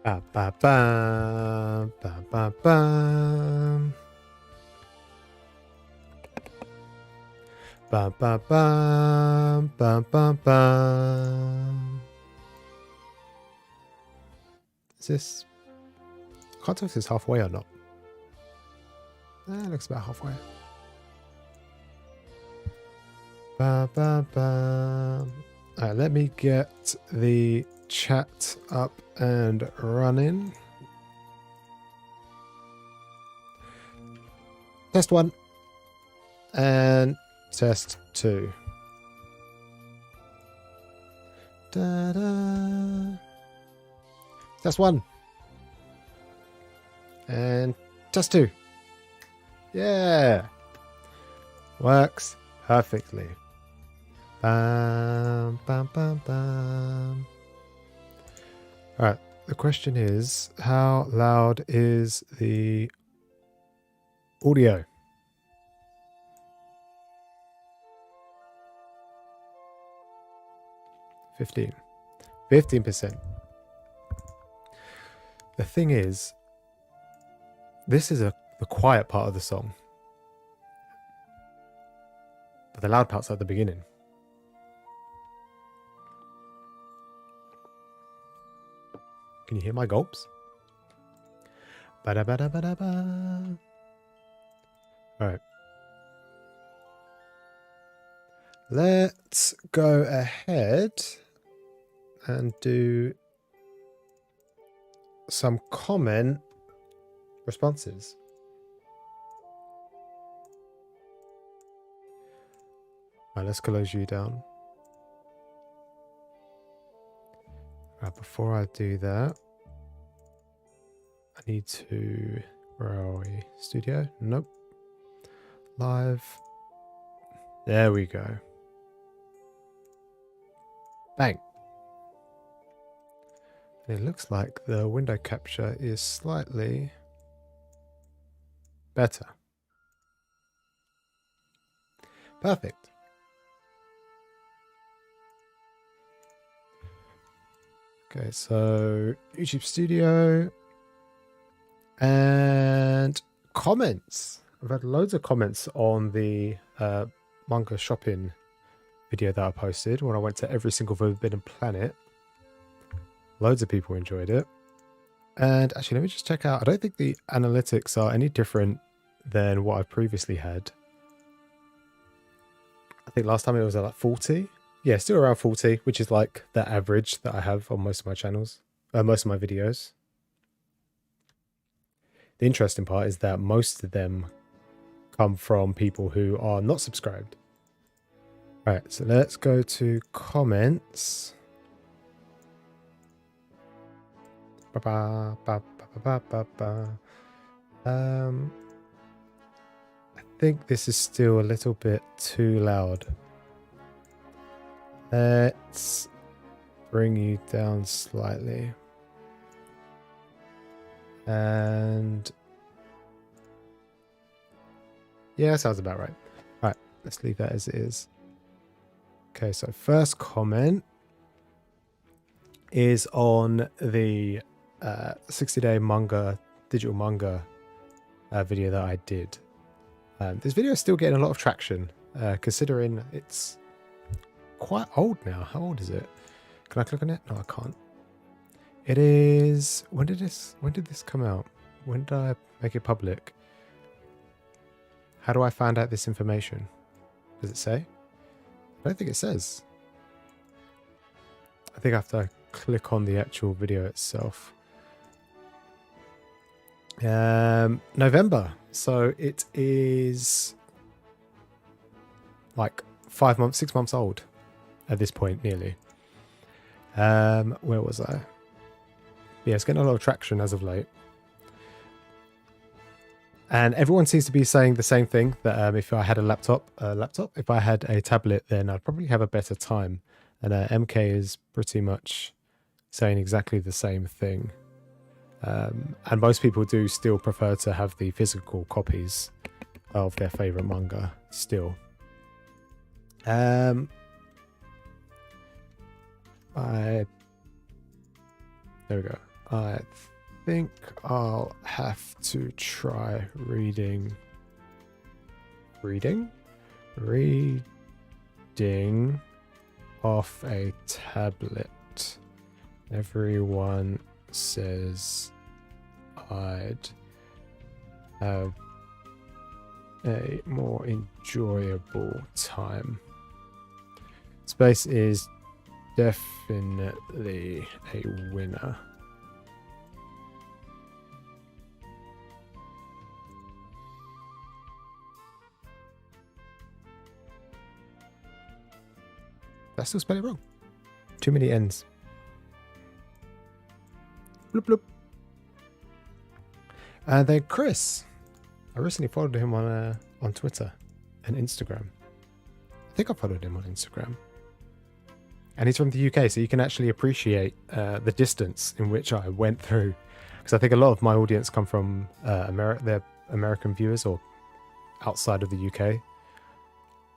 Ba ba ba ba ba ba. Ba ba ba ba ba ba. Is this? I can't tell if this is halfway or not. Looks about halfway. Ba ba ba. Alright, let me get the chat up and running. Test 1 and test 2. Da-da. Test 1 and test 2. Yeah, works perfectly. Bam, bam, bam, bam. All right, the question is, how loud is the audio? $15. 15%. The thing is, this is the quiet part of the song. But the loud part's at the beginning. Can you hear my gulps? Ba-da-ba-da-ba-da-ba. All right. Let's go ahead and do some comment responses. All right, let's close you down. Right, before I do that, I need to... Where are we? Studio? Nope. Live. There we go. Bang. It looks like the window capture is slightly better. Perfect. Okay, so YouTube Studio and comments. I've had loads of comments on the manga shopping video that I posted when I went to every single Forbidden Planet. Loads of people enjoyed it. And actually, let me just check out. I don't think the analytics are any different than what I previously had. I think last time it was at like 40. Yeah, still around 40, which is like the average that I have on most of my channels, most of my videos. The interesting part is that most of them come from people who are not subscribed. Right, so let's go to comments. I think this is still a little bit too loud. Let's bring you down slightly. And yeah, sounds about right. All right, let's leave that as it is. Okay, so first comment is on the 60-day manga, digital manga video that I did. This video is still getting a lot of traction, considering it's quite old now. How old is it? Can I click on it? No, I can't. It is... When did this come out? When did I make it public? How do I find out this information? Does it say? I don't think it says. I think I have to click on the actual video itself. November. So it is like 5 months, 6 months old at this point, nearly. Where was I? Yeah, it's getting a lot of traction as of late. And everyone seems to be saying the same thing, that if I had a laptop, if I had a tablet, then I'd probably have a better time. And MK is pretty much saying exactly the same thing. And most people do still prefer to have the physical copies of their favorite manga still. There we go. I think I'll have to try reading off a tablet. Everyone says I'd have a more enjoyable time. Space is definitely a winner. I still spell it wrong. Too many N's. Bloop bloop. And then Chris. I recently followed him on Twitter and Instagram. I think I followed him on Instagram. And he's from the UK, so you can actually appreciate the distance in which I went through. Because I think a lot of my audience come from they're American viewers or outside of the UK.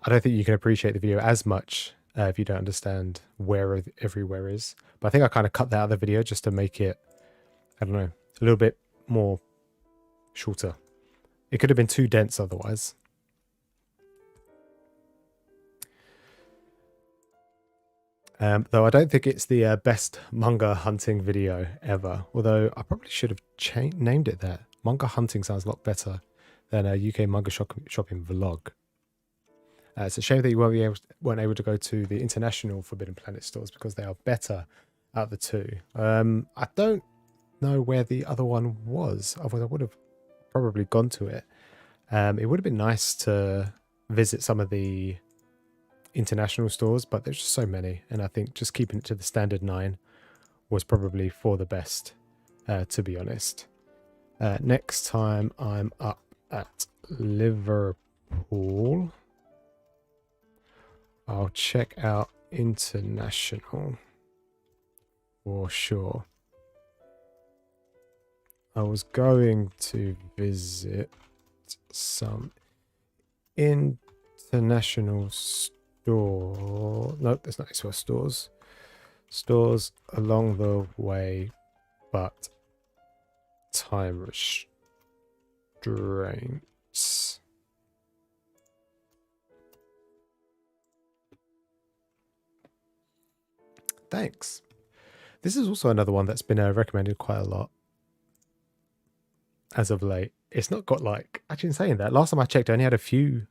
I don't think you can appreciate the video as much if you don't understand where everywhere is. But I think I kind of cut that out of the video just to make it, I don't know, a little bit more shorter. It could have been too dense otherwise. Though I don't think it's the best manga hunting video ever. Although I probably should have named it that. Manga hunting sounds a lot better than a UK manga shopping vlog. It's a shame that you weren't able to go to the international Forbidden Planet stores because they are better out of the two. I don't know where the other one was. Otherwise, I would have probably gone to it. It would have been nice to visit some of the international stores, but there's just so many. And I think just keeping it to the standard 9 was probably for the best, to be honest. Next time I'm up at Liverpool, I'll check out international for sure. I was going to visit some international store. Nope, there's not actual stores. Stores along the way, but time restraints. Thanks. This is also another one that's been recommended quite a lot as of late. It's not got like, actually in saying that, last time I checked I only had a couple.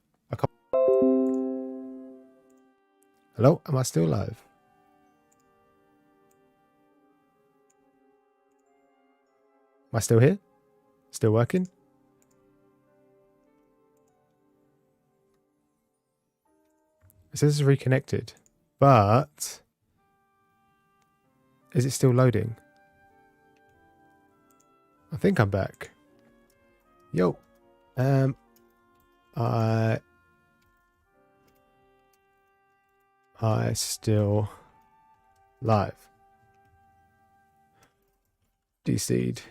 Hello, am I still live? Am I still here? Still working? It says it's reconnected, but is it still loading? I think I'm back. Yo. I still live. DC'd.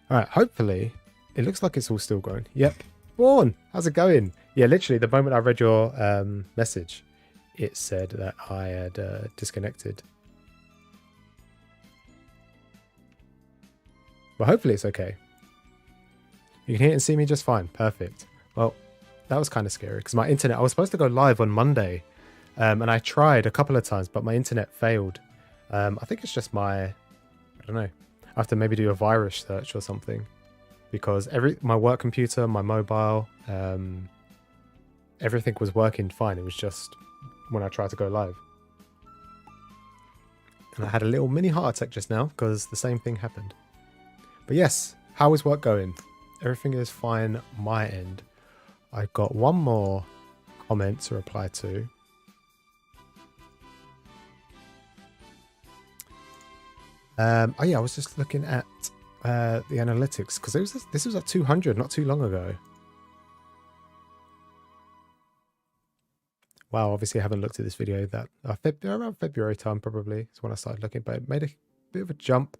Alright, hopefully it looks like it's all still going. Yep. Born, how's it going? Yeah, literally the moment I read your message, it said that I had disconnected. But hopefully it's okay. You can hear and see me just fine. Perfect. Well, that was kind of scary because my internet, I was supposed to go live on Monday and I tried a couple of times, but my internet failed. I think it's just I don't know. I have to maybe do a virus search or something because my work computer, my mobile, everything was working fine. It was just when I tried to go live. And I had a little mini heart attack just now because the same thing happened. But yes, how is work going? Everything is fine my end. I got one more comment to reply to. Oh yeah, I was just looking at the analytics because this was at 200 not too long ago. Wow, obviously I haven't looked at this video that around February time probably is when I started looking, but it made a bit of a jump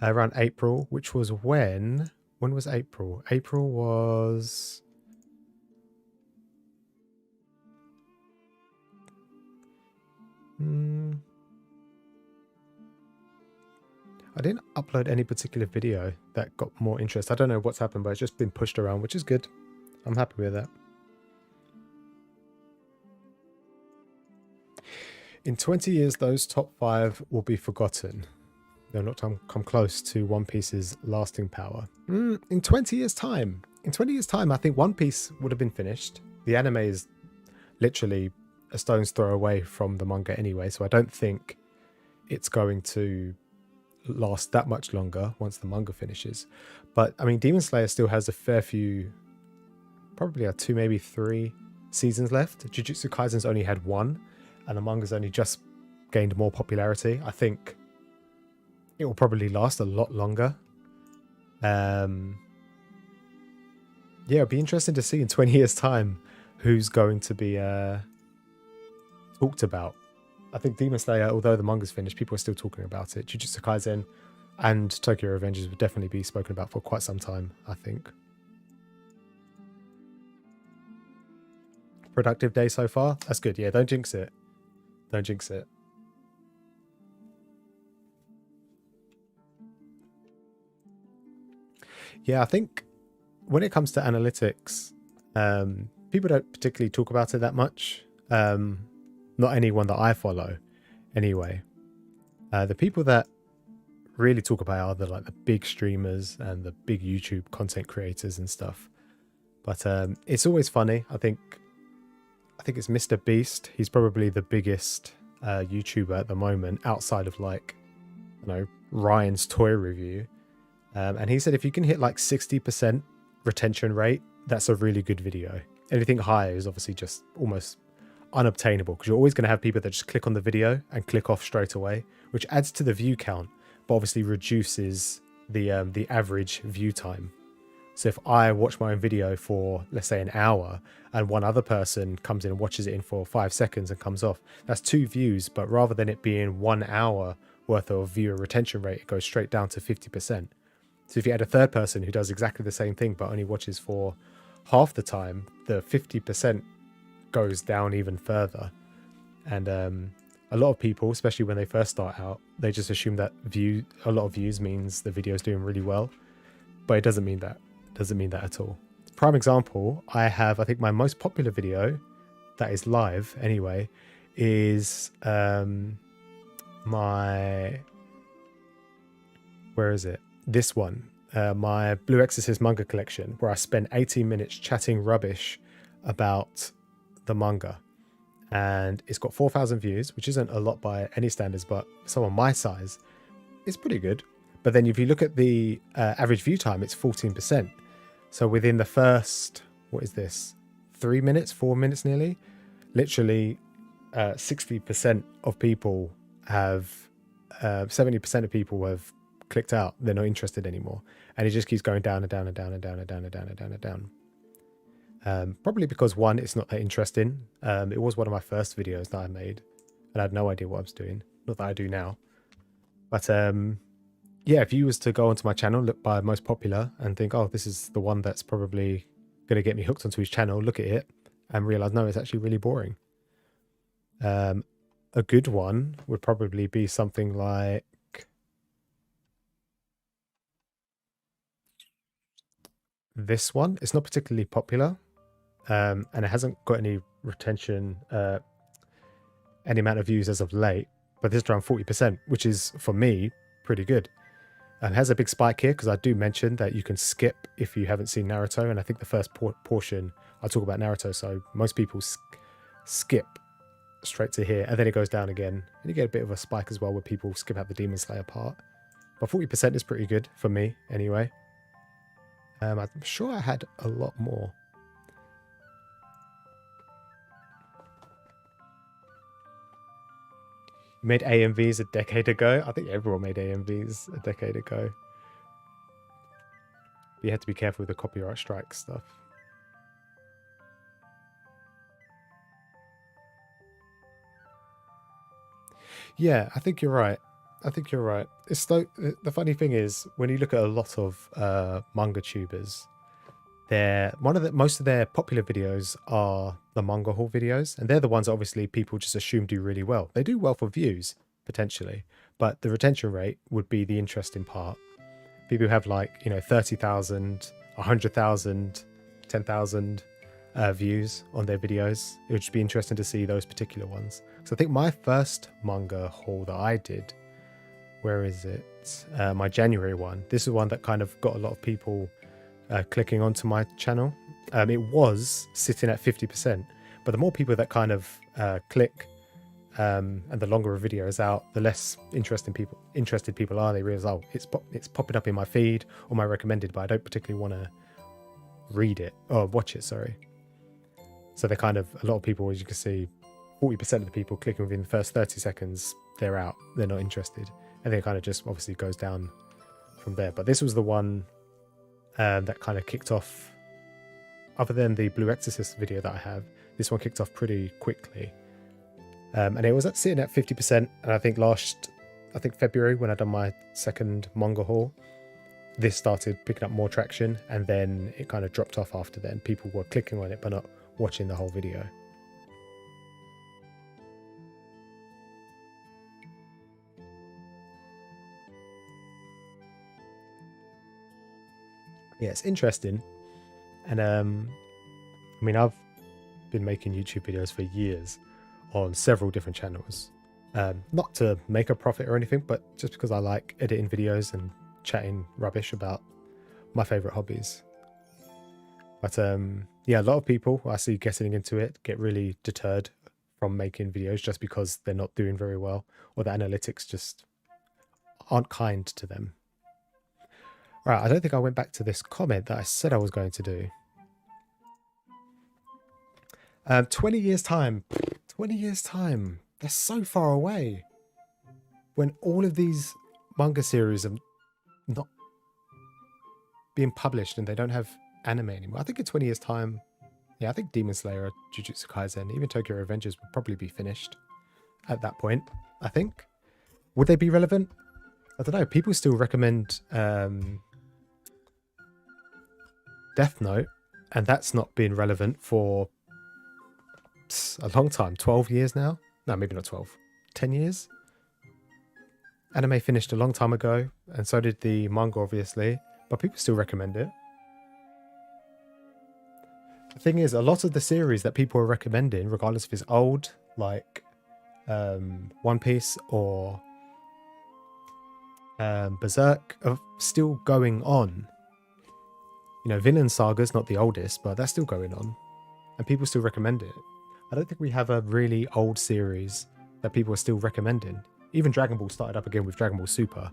around April, which was when was April? April was I didn't upload any particular video that got more interest. I don't know what's happened, but it's just been pushed around, which is good. I'm happy with that. In 20 years, those top 5 will be forgotten. They'll not come close to One Piece's lasting power. In 20 years' time. In 20 years' time, I think One Piece would have been finished. The anime is literally a stone's throw away from the manga anyway, so I don't think it's going to last that much longer once the manga finishes. But I mean, Demon Slayer still has a fair few, probably 2, maybe 3 seasons left. Jujutsu Kaisen's only had 1, and the manga's only just gained more popularity. I think it will probably last a lot longer. Yeah, it'll be interesting to see in 20 years' time who's going to be talked about. I think Demon Slayer, although the manga's finished, people are still talking about it. Jujutsu Kaisen and Tokyo Revengers will definitely be spoken about for quite some time, I think. Productive day so far? That's good. Yeah, don't jinx it. Don't jinx it. Yeah, I think when it comes to analytics, people don't particularly talk about it that much. Not anyone that I follow, anyway. The people that really talk about are the big streamers and the big YouTube content creators and stuff. But it's always funny. I think it's Mr. Beast. He's probably the biggest YouTuber at the moment, outside of Ryan's toy review. And he said if you can hit 60% retention rate, that's a really good video. Anything higher is obviously just almost unobtainable, because you're always going to have people that just click on the video and click off straight away, which adds to the view count, but obviously reduces the average view time. So if I watch my own video for, let's say, an hour, and one other person comes in and watches it in for 5 seconds and comes off, that's 2 views. But rather than it being 1 hour worth of viewer retention rate, it goes straight down to 50%. So if you add a third person who does exactly the same thing but only watches for half the time, the 50% goes down even further. And a lot of people, especially when they first start out, they just assume that a lot of views means the video is doing really well, but it doesn't mean that. It doesn't mean that at all. Prime example, I think my most popular video that is live anyway is this one, my Blue Exorcist manga collection, where I spent 18 minutes chatting rubbish about the manga, and it's got 4,000 views, which isn't a lot by any standards, but someone my size, it's pretty good. But then if you look at the average view time, it's 14%. So within the first, 4 minutes nearly, literally 60% of people have, 70% of people have clicked out. They're not interested anymore. And it just keeps going down and down and down and down and down and down and down and down. Probably because, one, it's not that interesting. It was one of my first videos that I made, and I had no idea what I was doing. Not that I do now. But yeah, if you was to go onto my channel, look by most popular, and think, oh, this is the one that's probably going to get me hooked onto his channel, look at it, and realize, no, it's actually really boring. A good one would probably be something like this one. It's not particularly popular, and it hasn't got any retention, any amount of views as of late, but this is around 40%, which is, for me, pretty good. It has a big spike here because I do mention that you can skip if you haven't seen Naruto, and I think the first portion I talk about Naruto, so most people skip straight to here, and then it goes down again, and you get a bit of a spike as well where people skip out the Demon Slayer part. But 40% is pretty good for me anyway. I'm sure I had a lot more. You made AMVs a decade ago? I think everyone made AMVs a decade ago. But you had to be careful with the copyright strike stuff. Yeah, I think you're right. It's the funny thing is, when you look at a lot of manga tubers, most of their popular videos are the manga haul videos, and they're the ones obviously people just assume do really well. They do well for views potentially, but the retention rate would be the interesting part. People who have like 30,000, 100,000, 10,000 views on their videos. It would just be interesting to see those particular ones. So I think my first manga haul that I did, where is it? My January one. This is one that kind of got a lot of people clicking onto my channel. It was sitting at 50%, but the more people that kind of click and the longer a video is out, the less interested people are. They realize, oh, it's popping up in my feed or my recommended, but I don't particularly want to read it or watch it, sorry. So they kind of, a lot of people, as you can see, 40% of the people clicking within the first 30 seconds, they're out, they're not interested. And then it kind of just obviously goes down from there. But this was the one that kind of kicked off, other than the Blue Exorcist video that I have, this one kicked off pretty quickly. And it was sitting at 50%. And I think February, when I done my second manga haul, this started picking up more traction, and then it kind of dropped off after then. People were clicking on it, but not watching the whole video. Yeah, it's interesting. And I mean, I've been making YouTube videos for years on several different channels. Not to make a profit or anything, but just because I like editing videos and chatting rubbish about my favorite hobbies. But yeah, a lot of people I see getting into it get really deterred from making videos just because they're not doing very well, or the analytics just aren't kind to them. All right, I don't think I went back to this comment that I said I was going to do. 20 years time. 20 years time. They're so far away. When all of these manga series are not being published and they don't have anime anymore. I think in 20 years time, yeah, I think Demon Slayer, Jujutsu Kaisen, even Tokyo Revengers would probably be finished at that point, I think. Would they be relevant? I don't know. People still recommend Death Note, and that's not been relevant for a long time. 12 years now? No, maybe not 12. 10 years? Anime finished a long time ago, and so did the manga, obviously, but people still recommend it. The thing is, a lot of the series that people are recommending, regardless if it's old, like One Piece or Berserk, are still going on. Vinland Saga's not the oldest, but that's still going on, and people still recommend it. I don't think we have a really old series that people are still recommending. Even Dragon Ball started up again with Dragon Ball Super.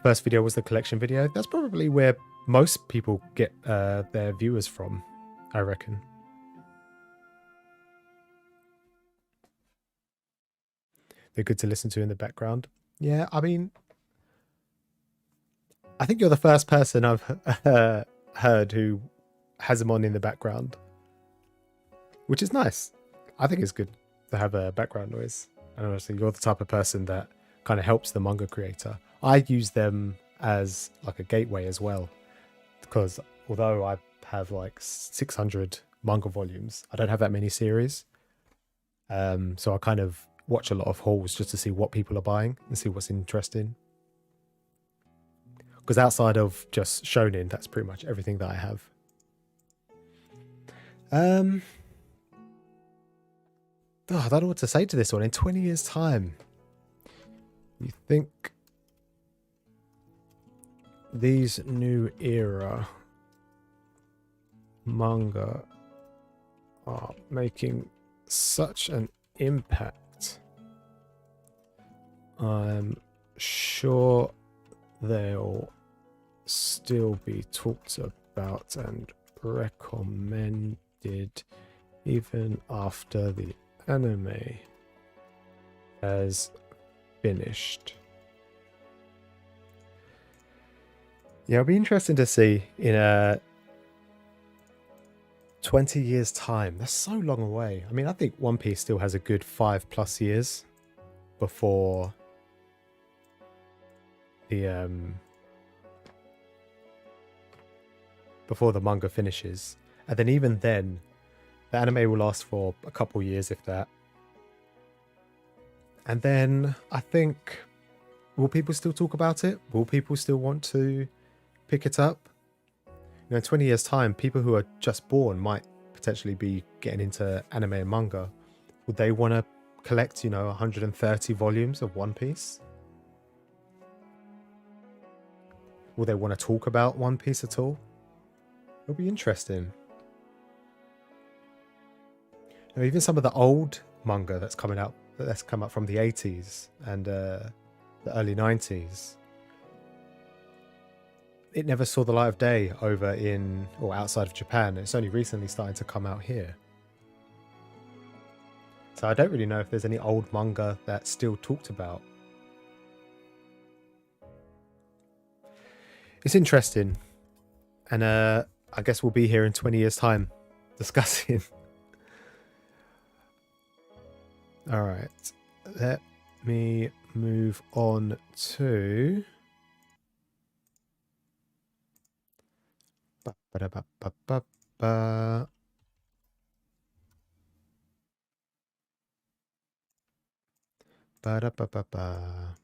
First video was the collection video. That's probably where most people get their viewers from, I reckon. They're good to listen to in the background. Yeah, I mean, I think you're the first person I've heard who has them on in the background, which is nice. I think it's good to have a background noise. And honestly, you're the type of person that kind of helps the manga creator. I use them as like a gateway as well, because although I have like 600 manga volumes, I don't have that many series. So I kind of watch a lot of hauls just to see what people are buying and see what's interesting. Because outside of just shonen, that's pretty much everything that I have. I don't know what to say to this one. In 20 years' time, you think these new era manga are making such an impact? I'm sure they'll still be talked about and recommended even after the anime has finished. Yeah, it'll be interesting to see in 20 years' time. That's so long away. I mean, I think One Piece still has a good 5+ years before the before the manga finishes. And then even then, the anime will last for a couple years, if that. And then I think, will people still talk about it? Will people still want to pick it up? In 20 years' time, people who are just born might potentially be getting into anime and manga. Would they want to collect, 130 volumes of One Piece? Will they want to talk about One Piece at all? It'll be interesting. Even some of the old manga that's come up from the 80s and the early 90s, it never saw the light of day over in or outside of Japan. It's only recently starting to come out here. So I don't really know if there's any old manga that's still talked about. It's interesting. And I guess we'll be here in 20 years' time discussing. All right. Let me move on to... Ba-da-ba-ba-ba-ba. Ba-da-ba-ba-ba.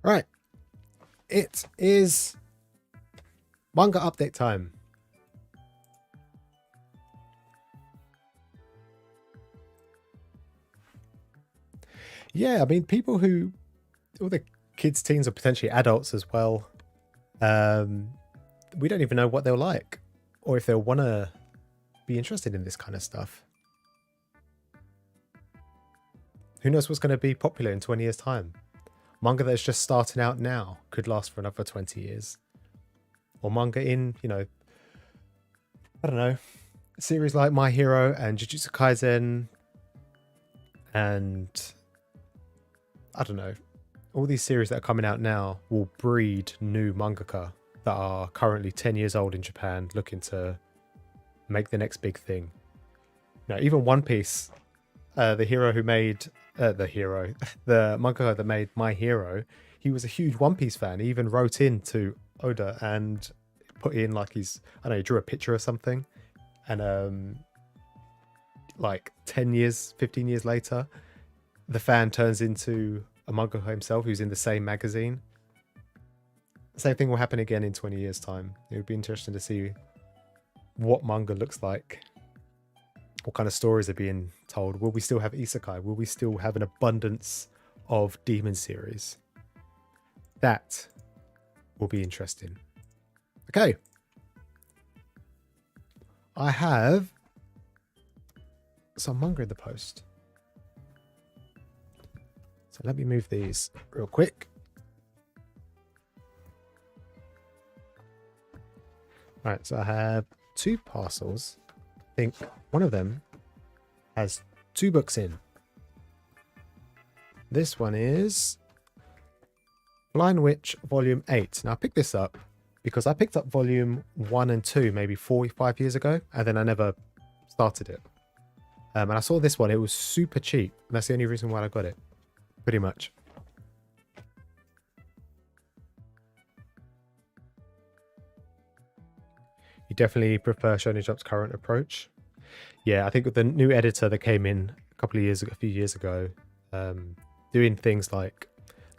Right. It is manga update time. Yeah, I mean, people who, all the kids, teens, or potentially adults as well, we don't even know what they'll like or if they'll want to be interested in this kind of stuff. Who knows what's going to be popular in 20 years' time? Manga that's just starting out now could last for another 20 years. Or manga in, I don't know, a series like My Hero and Jujutsu Kaisen and, I don't know, all these series that are coming out now will breed new mangaka that are currently 10 years old in Japan looking to make the next big thing. Now, even One Piece, the hero who made... the mangaka that made My Hero, he was a huge One Piece fan. He even wrote in to Oda and put in like he drew a picture or something. And like 10 years, 15 years later, the fan turns into a mangaka himself who's in the same magazine. Same thing will happen again in 20 years' time. It would be interesting to see what manga looks like. What kind of stories are being told? Will we still have isekai? Will we still have an abundance of demon series? That will be interesting. Okay. I have some manga in the post. So let me move these real quick. All right, so I have 2 parcels. I think one of them has 2 books in. This one is Blind Witch Volume 8. Now I picked this up because I picked up Volume 1 and 2 maybe 4 or 5 years ago, and then I never started it. And I saw this one, it was super cheap. And that's the only reason why I got it, pretty much. You definitely prefer Shonen Jump's current approach? Yeah, I think with the new editor that came in a few years ago, doing things like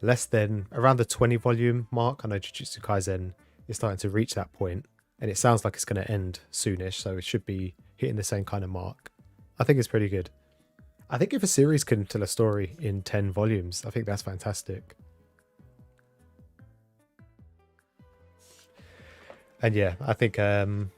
less than around the 20 volume mark. I know Jujutsu Kaisen is starting to reach that point, and it sounds like it's going to end soonish, so it should be hitting the same kind of mark. I think it's pretty good. I think if a series can tell a story in 10 volumes, I think that's fantastic. And yeah, I think it's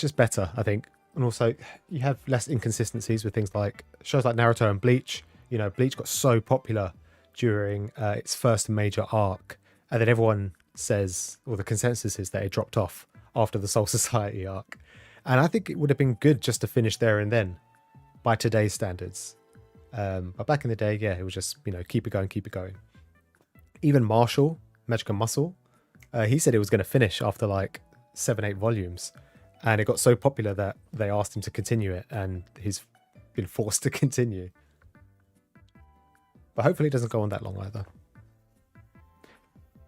just better, I think. And also, you have less inconsistencies with things like shows like Naruto and Bleach. You know, Bleach got so popular during its first major arc, and then everyone says, or the consensus is, that it dropped off after the Soul Society arc. And I think it would have been good just to finish there and then, by today's standards. But back in the day, yeah, it was just, keep it going, keep it going. Even Marshall, Magic Muscle, he said it was going to finish after like 7-8 volumes. And it got so popular that they asked him to continue it. And his been forced to continue. But hopefully it doesn't go on that long either.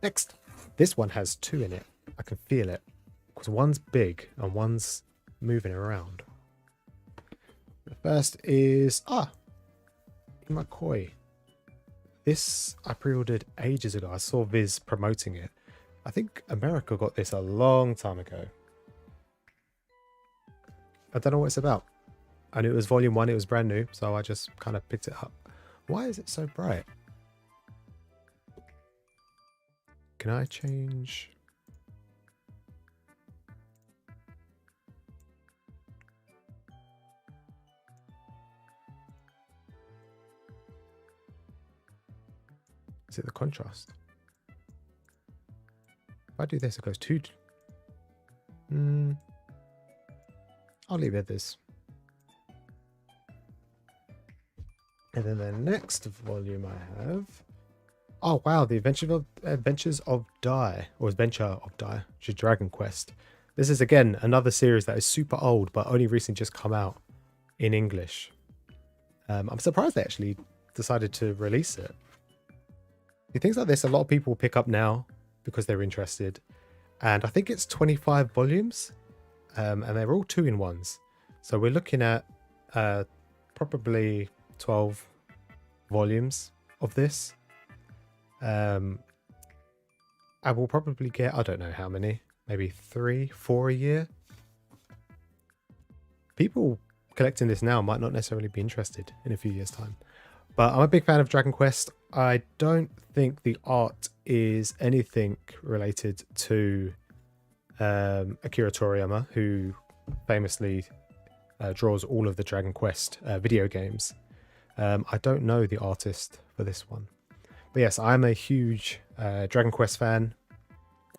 Next, this one has 2 in it. I can feel it. Because one's big and one's moving around. The first is... Imakoi. This I pre-ordered ages ago. I saw Viz promoting it. I think America got this a long time ago. I don't know what it's about. I knew it was volume 1, it was brand new, so I just kind of picked it up. Why is it so bright? Can I change? Is it the contrast? If I do this, it goes 2. I'll leave it this. And then the next volume I have... Oh wow, the Adventures of Dai, or Adventure of Dai, which is Dragon Quest. This is again another series that is super old, but only recently just come out in English. I'm surprised they actually decided to release it. Things like this, a lot of people pick up now because they're interested. And I think it's 25 volumes, and they're all 2-in-1s. So we're looking at probably 12 volumes of this. I will probably get, I don't know how many, maybe 3, 4 a year. People collecting this now might not necessarily be interested in a few years' time. But I'm a big fan of Dragon Quest. I don't think the art is anything related to Akira Toriyama, who famously draws all of the Dragon Quest video games. I don't know the artist for this one. But yes, I'm a huge Dragon Quest fan.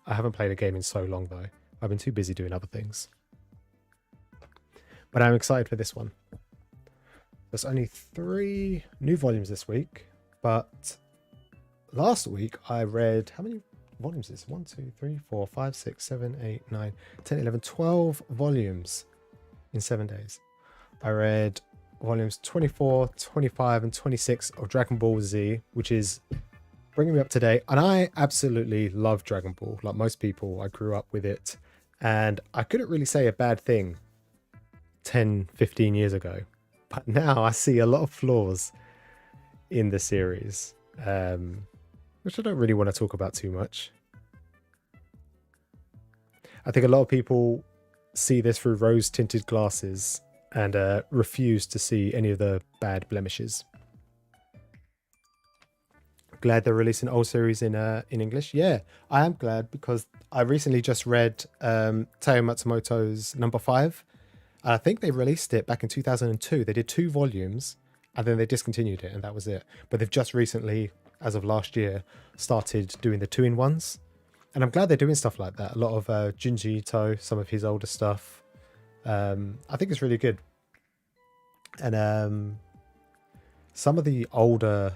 I haven't played a game in so long though. I've been too busy doing other things. But I'm excited for this one. There's only 3 new volumes this week, but last week I read, how many volumes is this? 1, 2, 3, 4, 5, 6, 7, 8, 9, 10, 11, 12 volumes in 7 days. I read volumes 24, 25, and 26 of Dragon Ball Z, which is bringing me up to date. And I absolutely love Dragon Ball. Like most people, I grew up with it. And I couldn't really say a bad thing 10, 15 years ago. But now I see a lot of flaws in the series, which I don't really want to talk about too much. I think a lot of people see this through rose-tinted glasses and refuse to see any of the bad blemishes. Glad they're releasing old series in English. Yeah, I am glad because I recently just read Tao Matsumoto's number 5. I think they released it back in 2002. They did 2 volumes and then they discontinued it and that was it. But they've just recently, as of last year, started doing the 2-in-1s. And I'm glad they're doing stuff like that. A lot of Junji Ito, some of his older stuff. I think it's really good. And some of the older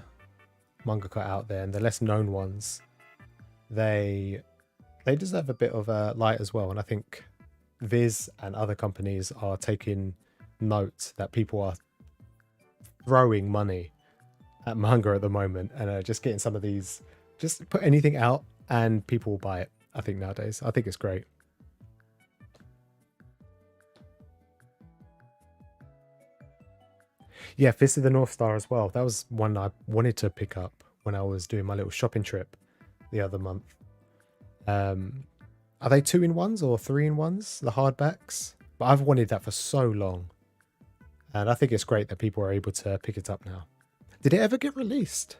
mangaka out there and the less known ones, they deserve a bit of a light as well. And I think Viz and other companies are taking note that people are throwing money at manga at the moment and just getting some of these, just put anything out and people will buy it. I think nowadays, I think it's great. Yeah, Fist of the North Star as well. That was one I wanted to pick up when I was doing my little shopping trip the other month. Are they 2-in-1s or 3-in-1s, the hardbacks? But I've wanted that for so long. And I think it's great that people are able to pick it up now. Did it ever get released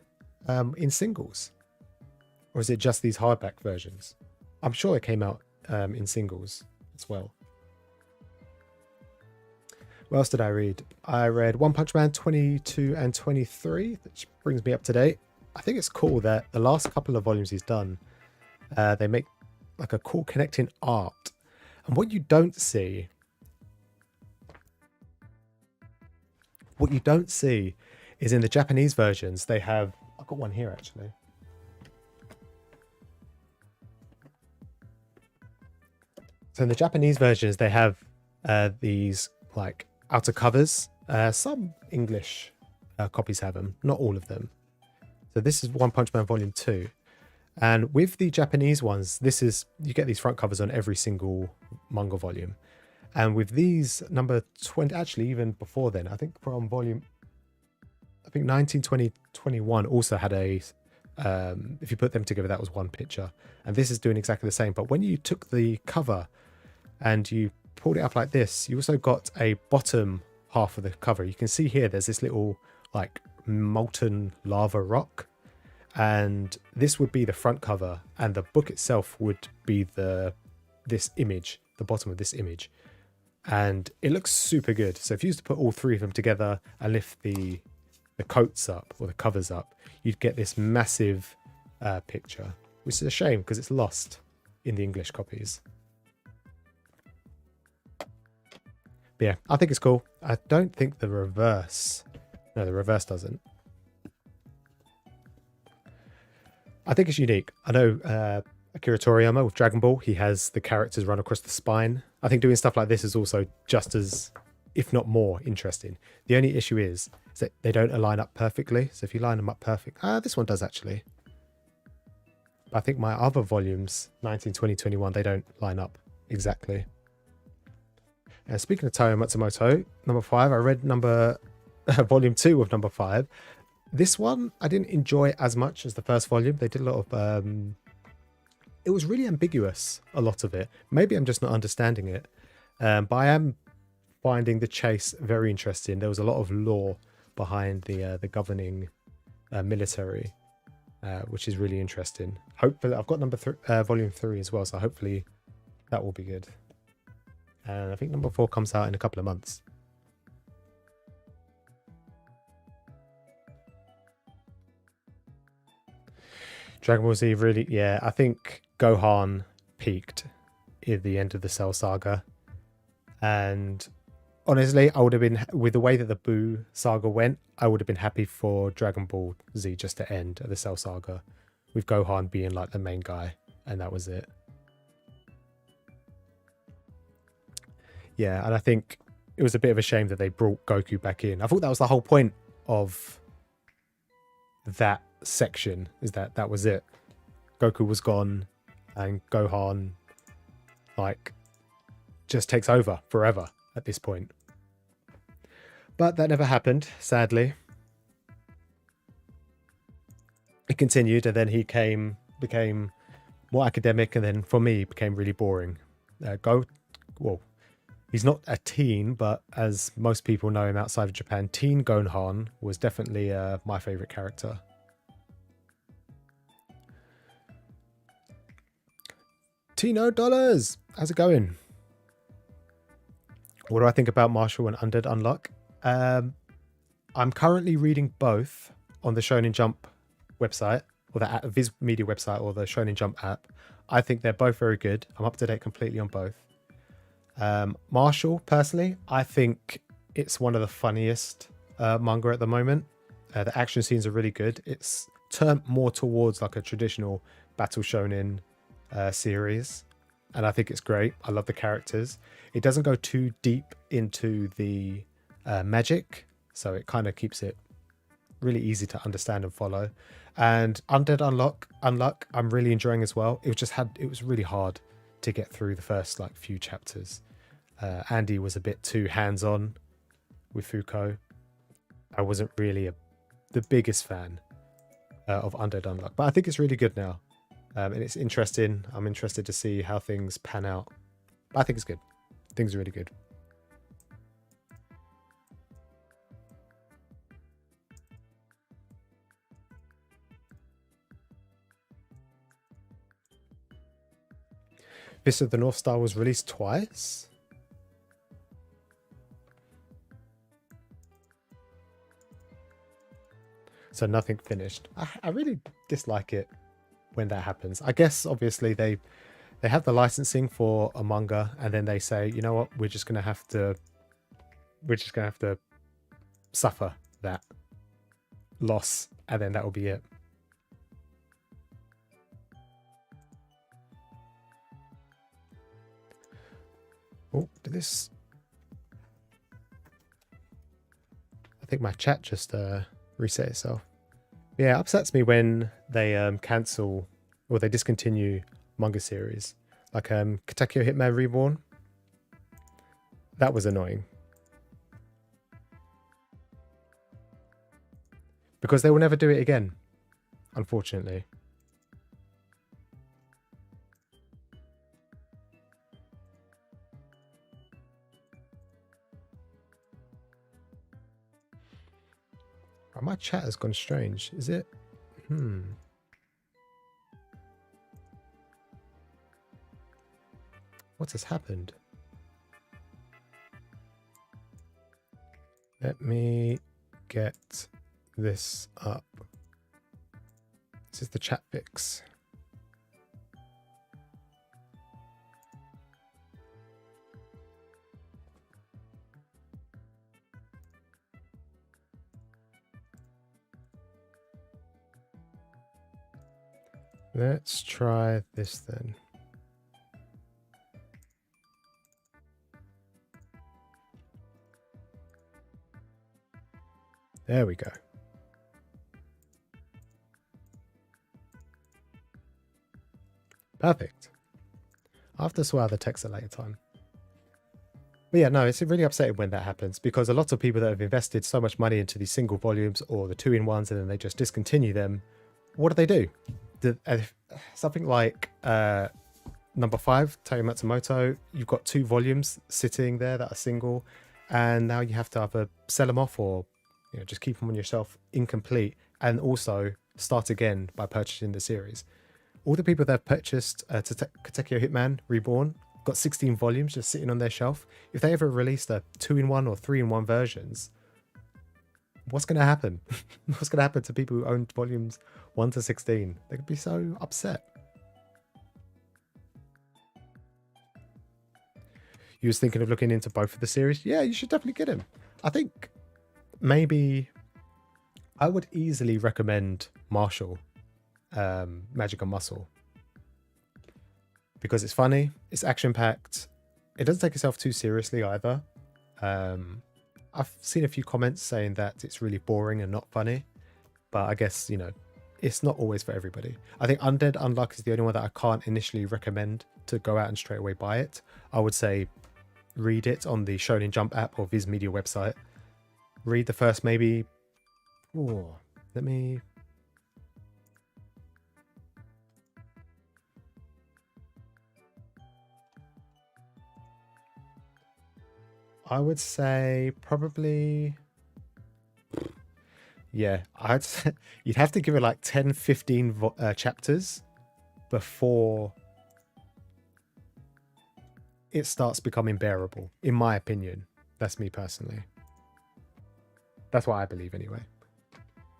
in singles? Or is it just these hardback versions? I'm sure it came out in singles as well. What else did I read? I read One Punch Man 22 and 23, which brings me up to date. I think it's cool that the last couple of volumes he's done, they make like a cool connecting art. And what you don't see is in the Japanese versions, they have, I've got one here actually. So in the Japanese versions, they have these like outer covers Some English copies have them, not all of them. So this is One Punch Man Volume 2. And with the Japanese ones, you get these front covers on every single manga volume. And with these number 20, actually even before then, I think from volume, 19, 20, 21 also had a, if you put them together, that was one picture. And this is doing exactly the same. But when you took the cover and you pulled it up like this, you also got a bottom half of the cover. You can see here, there's this little like molten lava rock. And this would be the front cover, and the book itself would be this image, the bottom of this image. And it looks super good. So if you used to put all three of them together and lift the coats up or the covers up, you'd get this massive picture, which is a shame because it's lost in the English copies. But yeah, I think it's cool. I don't think the reverse doesn't. I think it's unique. I know Akira Toriyama with Dragon Ball, he has the characters run across the spine. I think doing stuff like this is also just as, if not more, interesting. The only issue is that they don't align up perfectly. So if you line them up perfect, this one does actually. But I think my other volumes, 19, 20, 21, they don't line up exactly. Speaking of Taro Matsumoto, number 5, I read volume 2 of number 5. This one I didn't enjoy as much as the first volume. They did a lot of it was really ambiguous, a lot of it. Maybe I'm just not understanding it, but I am finding the chase very interesting. There was a lot of lore behind the governing military, which is really interesting. Hopefully I've got volume 3 as well, so hopefully that will be good. And I think number 4 comes out in a couple of months. Dragon Ball Z really, yeah, I think Gohan peaked at the end of the Cell Saga. And honestly, I would have been, with the way that the Buu saga went, I would have been happy for Dragon Ball Z just to end at the Cell Saga, with Gohan being like the main guy, and that was it. Yeah, and I think it was a bit of a shame that they brought Goku back in. I thought that was the whole point of that section, is that was it. Goku was gone and Gohan like just takes over forever at this point. But that never happened, sadly. It continued, and then he became more academic, and then for me became really boring. He's not a teen, but as most people know him outside of Japan, Teen Gohan was definitely my favorite character. Tino Dollars, how's it going? What do I think about Marshall and Undead Unluck? I'm currently reading both on the Shonen Jump website, or the Viz Media website, or the Shonen Jump app. I think they're both very good. I'm up to date completely on both. Marshall, personally, I think it's one of the funniest manga at the moment. The action scenes are really good. It's turned more towards like a traditional battle shonen series, and I think it's great. I love the characters. It doesn't go too deep into the magic, so it kind of keeps it really easy to understand and follow. And Undead Unluck, I'm really enjoying as well. It was really hard to get through the first like few chapters. Andy was a bit too hands-on with Fuko. I wasn't really the biggest fan of Undead Unluck, but I think it's really good now. And it's interesting. I'm interested to see how things pan out. But I think it's good. Things are really good. Fist of the North Star was released twice. So nothing finished. I really dislike it when that happens. I guess obviously they have the licensing for a manga, and then they say, you know what, we're just gonna have to suffer that loss, and then that will be it. Oh, did this? think my chat just reset itself. Yeah, it upsets me when they cancel or they discontinue manga series. Like Katekyo Hitman Reborn. That was annoying. Because they will never do it again, unfortunately. Oh, my chat has gone strange. Is it? What has happened? Let me get this up. This is the chat fix. Let's try this then. There we go. Perfect. I'll have to sort out the text at a later time. But yeah, no, it's really upsetting when that happens because a lot of people that have invested so much money into these single volumes or the 2-in-1s and then they just discontinue them, what do? Something like number 5, Taiyo Matsumoto, you've got 2 volumes sitting there that are single, and now you have to either sell them off or just keep them on your shelf incomplete, and also start again by purchasing the series. All the people that have purchased Katekyo Hitman Reborn got 16 volumes just sitting on their shelf. If they ever released a 2-in-1 or 3-in-1 versions, what's going to happen? What's going to happen to people who own volumes 1 to 16? They could be so upset. You was thinking of looking into both of the series? Yeah, you should definitely get them. I think maybe I would easily recommend Marshall, Magic and Muscle, because it's funny, it's action-packed, it doesn't take itself too seriously either. I've seen a few comments saying that it's really boring and not funny, but I guess, it's not always for everybody. I think Undead Unluck is the only one that I can't initially recommend to go out and straight away buy it. I would say read it on the Shonen Jump app or Viz Media website. Read the first maybe... I would say probably... Yeah, you'd have to give it like 10, 15 chapters before it starts becoming bearable, in my opinion. That's me personally. That's what I believe anyway.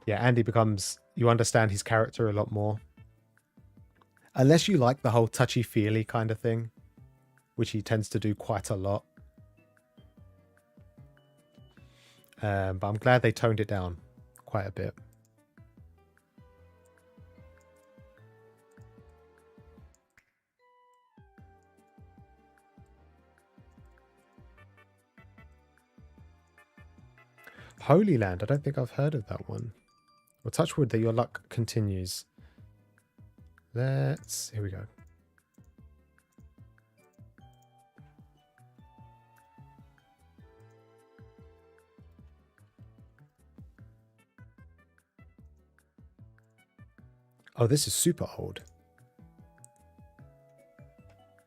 Yeah, Andy becomes... You understand his character a lot more. Unless you like the whole touchy-feely kind of thing, which he tends to do quite a lot. But I'm glad they toned it down quite a bit. Holy Land, I don't think I've heard of that one. Well, touch wood that your luck continues. Here we go. Oh, this is super old.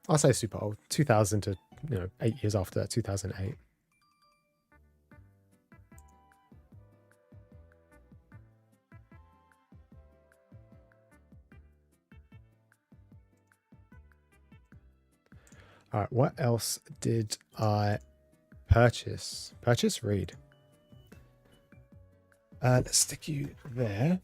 I'll say super old. 2000 to, 8 years after that, 2008. All right, what else did I purchase? Read. Let's stick you there.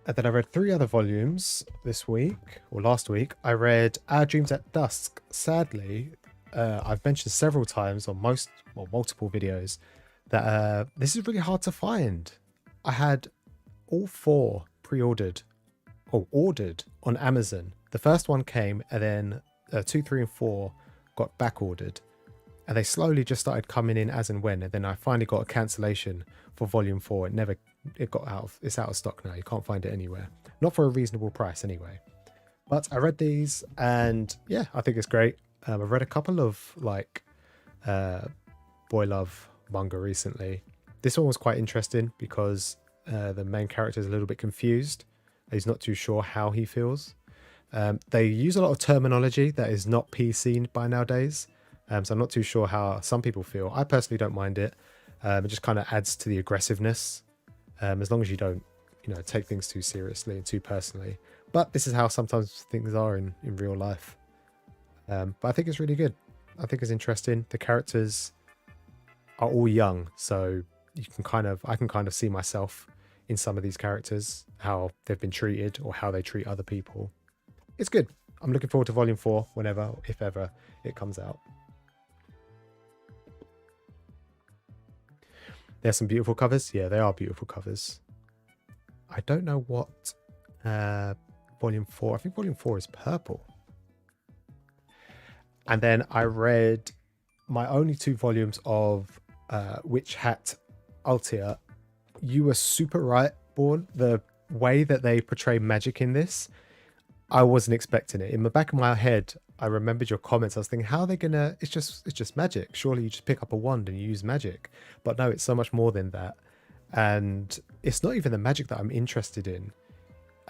And then I read 3 other volumes this week, or last week. I read Our Dreams at Dusk. Sadly, I've mentioned several times on multiple videos that this is really hard to find. I had all 4 pre-ordered, or ordered on Amazon. The first one came, and then 2, 3, and 4 got back ordered. and they slowly just started coming in as and when. And then I finally got a cancellation for volume 4. It's out of stock now. You can't find it anywhere, not for a reasonable price anyway. But I read these, and yeah, I think it's great. I've read a couple of like boy love manga recently. This one was quite interesting because the main character is a little bit confused. He's not too sure how he feels. They use a lot of terminology that is not PC by nowadays. So I'm not too sure how some people feel. I personally don't mind it. It just kind of adds to the aggressiveness, as long as you don't, take things too seriously and too personally. But this is how sometimes things are in real life. But I think it's really good. I think it's interesting. The characters are all young, so I can kind of see myself in some of these characters, how they've been treated or how they treat other people. It's good. I'm looking forward to volume 4 whenever, if ever, it comes out. There's some beautiful covers. Yeah, they are beautiful covers. I don't know what volume 4. I think volume 4 is purple. And then I read my only 2 volumes of Witch Hat Altia. You were super right, Born. The way that they portray magic in this, I wasn't expecting it. In the back of my head, I remembered your comments. I was thinking, how are they gonna? It's just magic. Surely you just pick up a wand and you use magic. But no, it's so much more than that. And it's not even the magic that I'm interested in.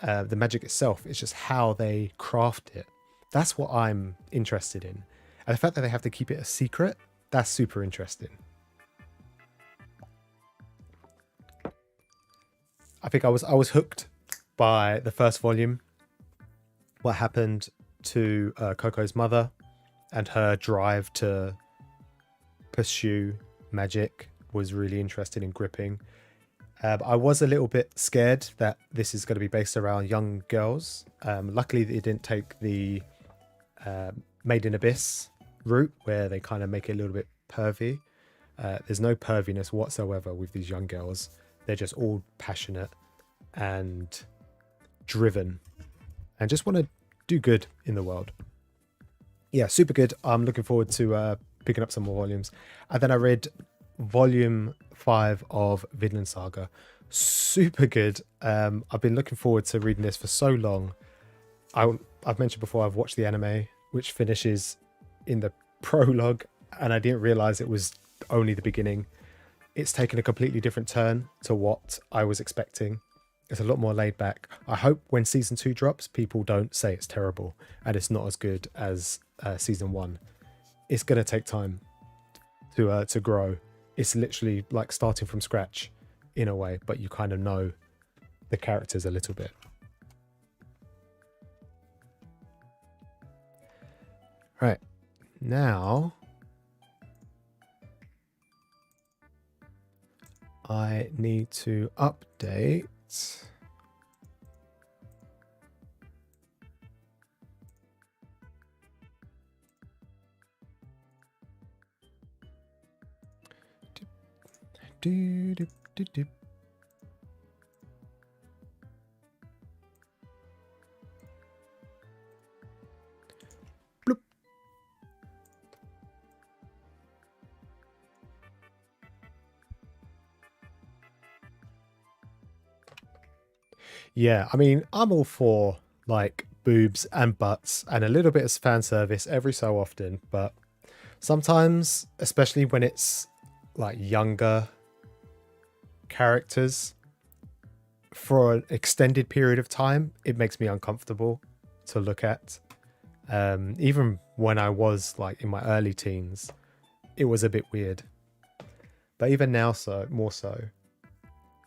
The magic itself. It's just how they craft it. That's what I'm interested in. And the fact that they have to keep it a secret, that's super interesting. I think I was hooked by the first volume. What happened to Coco's mother and her drive to pursue magic was really interesting and gripping. I was a little bit scared that this is going to be based around young girls. Luckily, it didn't take the Made in Abyss route where they kind of make it a little bit pervy. There's no perviness whatsoever with these young girls. They're just all passionate and driven and just want to do good in the world. Yeah, super good. I'm looking forward to picking up some more volumes. And then I read volume 5 of Vinland Saga. Super good. I've been looking forward to reading this for so long. I've mentioned before, I've watched the anime, which finishes in the prologue, and I didn't realize it was only the beginning. It's taken a completely different turn to what I was expecting. It's a lot more laid back. I hope when season 2 drops, people don't say it's terrible and it's not as good as season 1. It's going to take time to grow. It's literally like starting from scratch in a way, but you kind of know the characters a little bit. Right, now I need to update Bloop. Yeah, I mean, I'm all for like boobs and butts and a little bit of fan service every so often, but sometimes, especially when it's like younger characters for an extended period of time, it makes me uncomfortable to look at. Even when I was like in my early teens, it was a bit weird, but even now, so more so.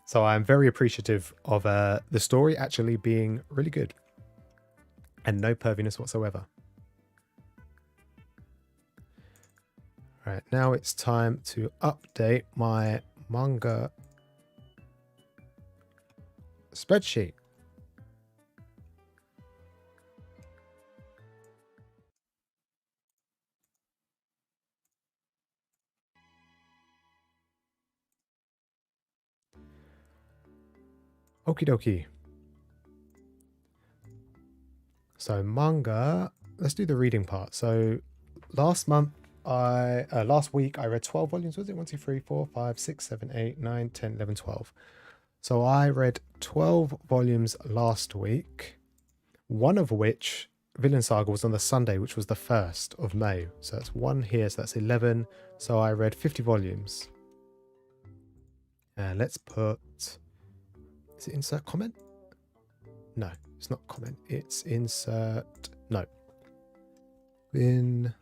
So I'm very appreciative of the story actually being really good and no perviness whatsoever. Right, now it's time to update my manga spreadsheet. Okie dokie. So manga, let's do the reading part. So last month last week I read 12 volumes. Was it 1, 2, 3, 4, 5, 6, 7, 8, 9, 10, 11, 12? So I read 12 volumes last week, one of which, Villain Saga, was on the Sunday, which was the 1st of May. So that's one here, so that's 11. So I read 50 volumes. And let's put... Is it insert comment? No, it's not comment. It's insert... No. Vinland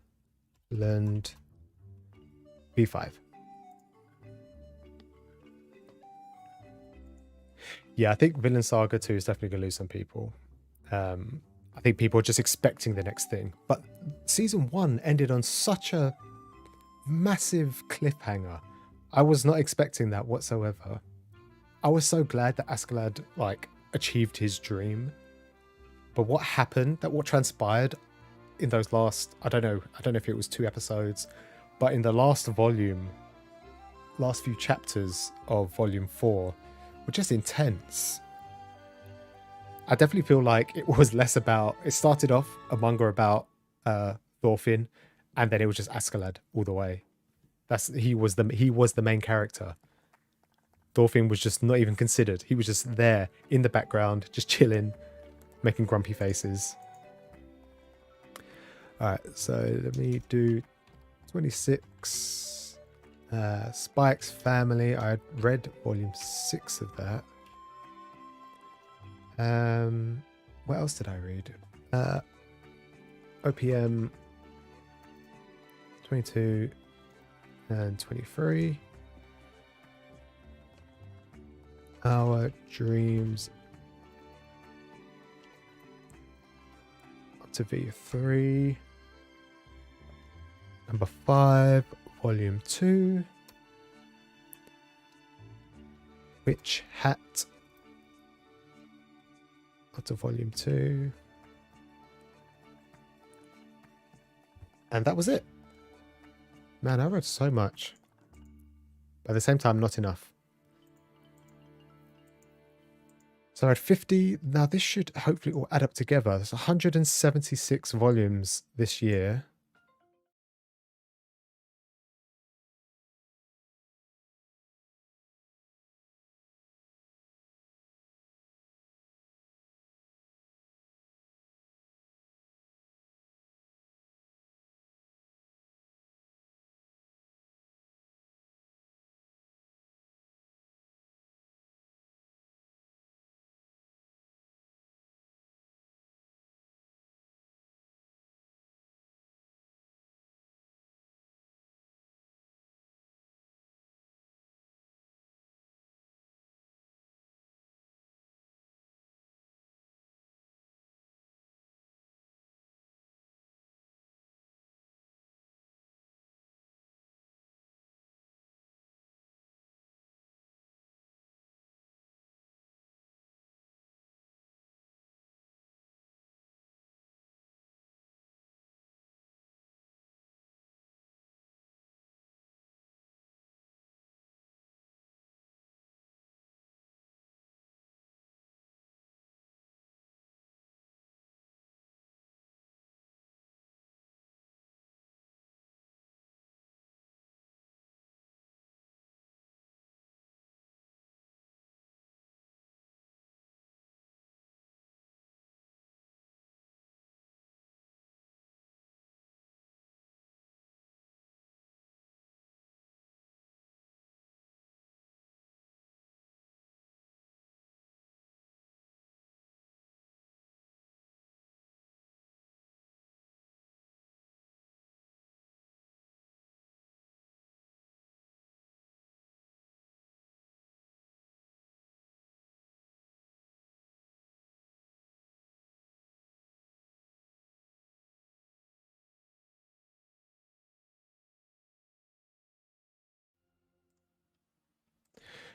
B5. Yeah, I think Villain Saga 2 is definitely going to lose some people. I think people are just expecting the next thing. But season 1 ended on such a massive cliffhanger. I was not expecting that whatsoever. I was so glad that Askeladd achieved his dream. But what happened, what transpired in those last, I don't know if it was 2 episodes, but in the last volume, last few chapters of volume 4 were just intense. I definitely feel like it was less about, it started off a manga about Thorfinn, and then it was just Askeladd all the way. He was the main character. Thorfinn was just not even considered. He was just there in the background, just chilling, making grumpy faces. Alright, so let me do 26. Spike's Family. I read volume 6 of that. What else did I read? OPM 22 and 23. Our Dreams up to V3. Number 5, volume 2. Witch Hat up to volume 2. And that was it. Man, I read so much. But at the same time, not enough. So I had 50. Now this should hopefully all add up together. There's 176 volumes this year.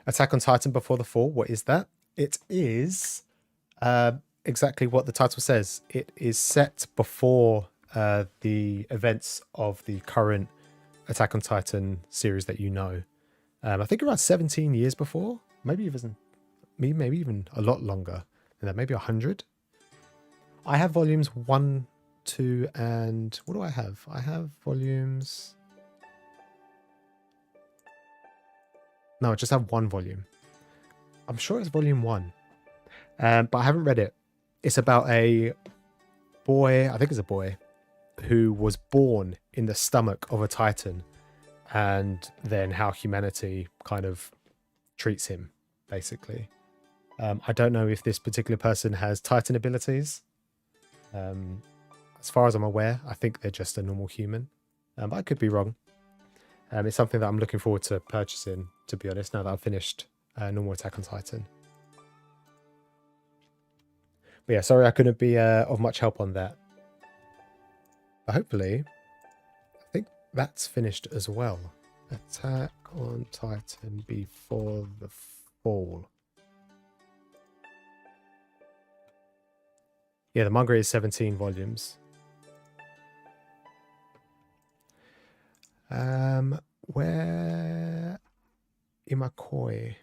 Attack on Titan Before the Fall. What is that? It is exactly what the title says. It is set before the events of the current Attack on Titan series that you know. I think around 17 years before, maybe even a lot longer than that, maybe 100. I have volumes 1, 2, and what do I have? I have volumes No, I just have one volume. I'm sure it's volume 1. But I haven't read it. It's about a boy, I think it's a boy, who was born in the stomach of a titan, and then how humanity kind of treats him, basically. I don't know if this particular person has titan abilities. As far as I'm aware, I think they're just a normal human. But I could be wrong. It's something that I'm looking forward to purchasing, to be honest, now that I've finished normal Attack on Titan. But yeah, sorry I couldn't be of much help on that. But hopefully, I think that's finished as well. Attack on Titan Before the Fall. Yeah, the manga is 17 volumes. Where Imakoi?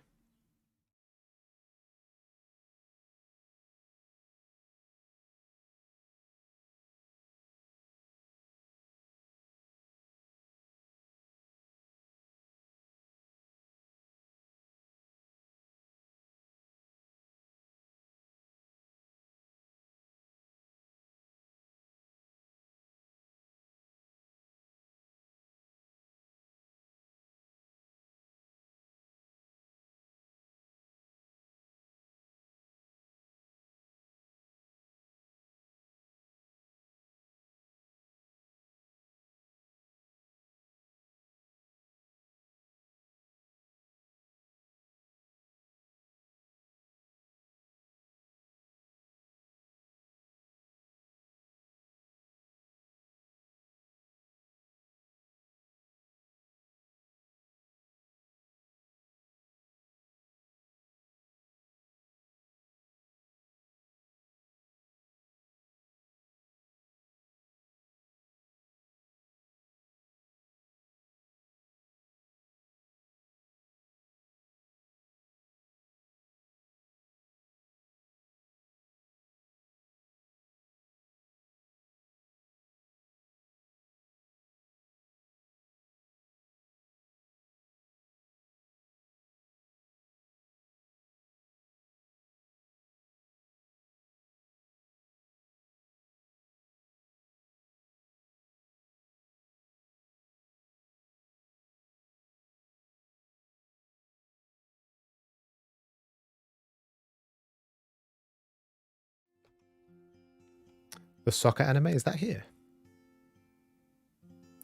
The soccer anime, is that here?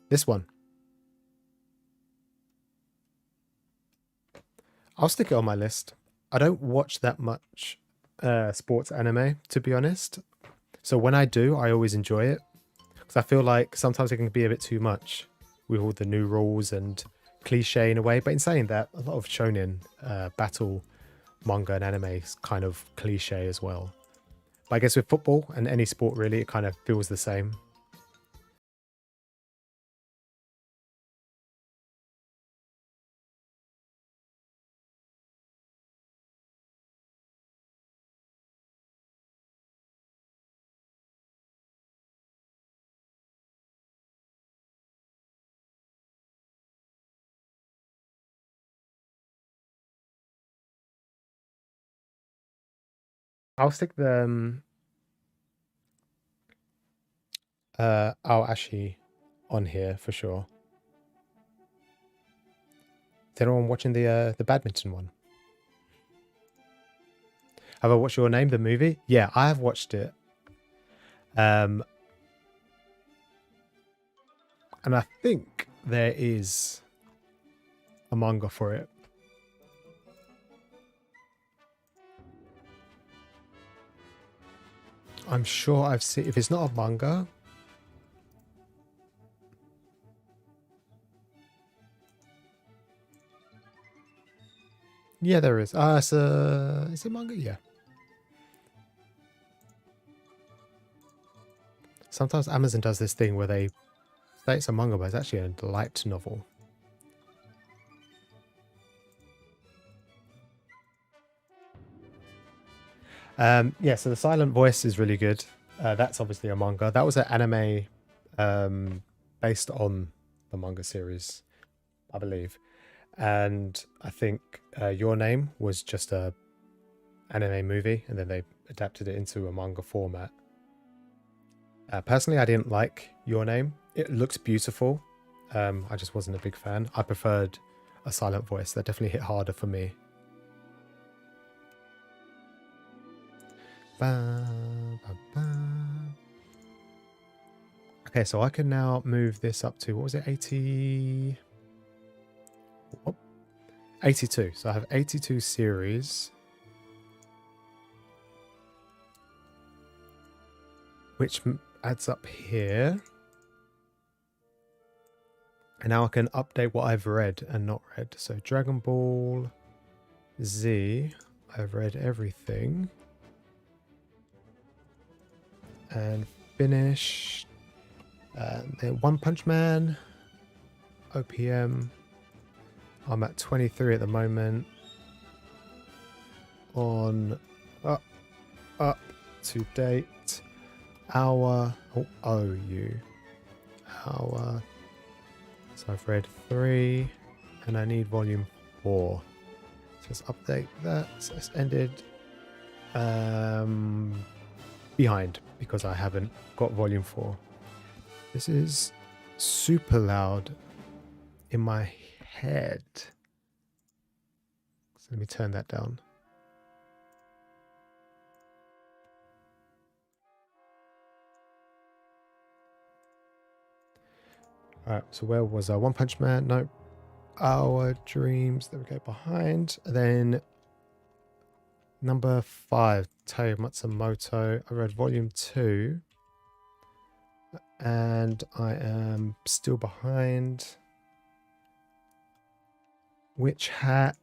This one. I'll stick it on my list. I don't watch that much sports anime, to be honest. So when I do, I always enjoy it. Because I feel like sometimes it can be a bit too much with all the new rules and cliche in a way. But in saying that, a lot of shonen battle manga and anime is kind of cliche as well. But I guess with football and any sport really, it kind of feels the same. I'll stick the Aoashi on here for sure. Is anyone watching the badminton one? Have I watched Your Name, the movie? Yeah, I have watched it. And I think there is a manga for it. I'm sure I've seen, if it's not a manga. Yeah, there is. Is it manga? Yeah. Sometimes Amazon does this thing where they say it's a manga, but it's actually a light novel. Yeah, so the silent voice is really good. That's obviously a manga. That was an anime based on the manga series, I believe. and I think Your Name was just a anime movie, and then they adapted it into a manga format. Personally, I didn't like Your Name. It looks beautiful. I just wasn't a big fan. I preferred a silent voice. That definitely hit harder for me. Ba, ba, ba. Okay, so I can now move this up to, what was it, 80? Whoop. 82. So I have 82 series, which adds up here. And now I can update what I've read and not read. So Dragon Ball Z, I've read everything. And finished. Then One Punch Man, OPM. I'm at 23 at the moment. On up to date. Hour. Oh, OU. Hour. So I've read 3 and I need volume 4. So let's update that. So it's ended behind because I haven't got volume 4. This is super loud in my head. So let me turn that down. Alright, so where was I? One Punch Man? No. Our Dreams. There we go, behind. And then number 5, Taiyo Matsumoto. I read volume 2. And I am still behind. Witch Hat.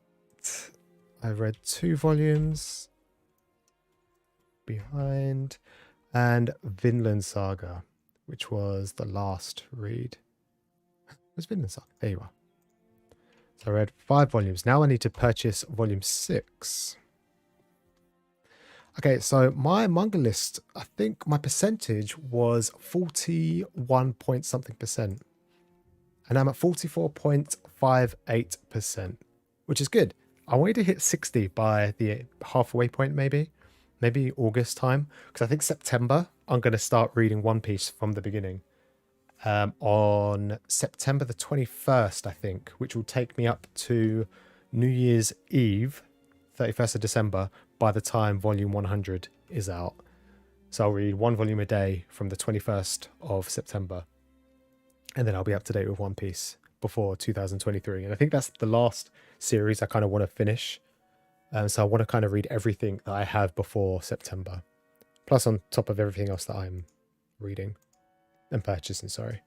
I read 2 volumes. Behind. And Vinland Saga, which was the last read. Where's Vinland Saga? There you are. So I read 5 volumes. Now I need to purchase volume 6. Okay, so my manga list, I think my percentage was 41 point something percent. And I'm at 44.58%, which is good. I wanted to hit 60 by the halfway point, maybe August time. Because I think September, I'm going to start reading One Piece from the beginning. On September the 21st, I think, which will take me up to New Year's Eve, 31st of December, by the time volume 100 is out. So I'll read 1 volume a day from the 21st of September. And then I'll be up to date with One Piece before 2023. And I think that's the last series I kind of want to finish. So I want to kind of read everything that I have before September. Plus on top of everything else that I'm reading and purchasing, sorry.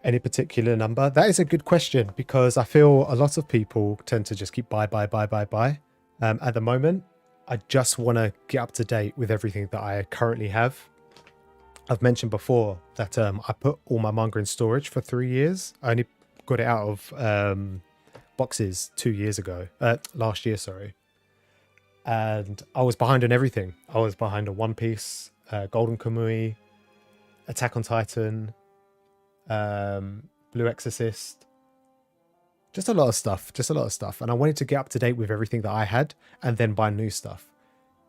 Any particular number? That is a good question because I feel a lot of people tend to just keep buy. At the moment, I just want to get up to date with everything that I currently have. I've mentioned before that I put all my manga in storage for 3 years. I only got it out of boxes 2 years ago. Last year, sorry. And I was behind on everything. I was behind on One Piece, Golden Kamuy, Attack on Titan, Blue Exorcist, just a lot of stuff. And I wanted to get up to date with everything that I had and then buy new stuff.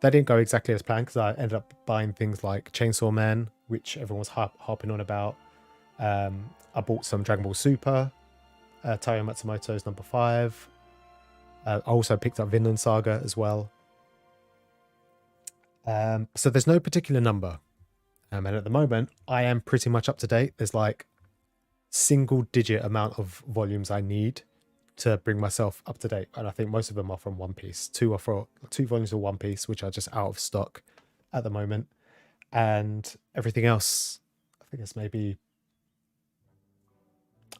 That didn't go exactly as planned because I ended up buying things like Chainsaw Man, which everyone was harping on about. I bought some Dragon Ball Super, Taiyo Matsumoto's number 5. I also picked up Vinland Saga as well. So there's no particular number. And at the moment, I am pretty much up to date. There's like single digit amount of volumes I need to bring myself up to date. And I think most of them are from One Piece. 2 volumes of One Piece, which are just out of stock at the moment. And everything else, I think it's maybe...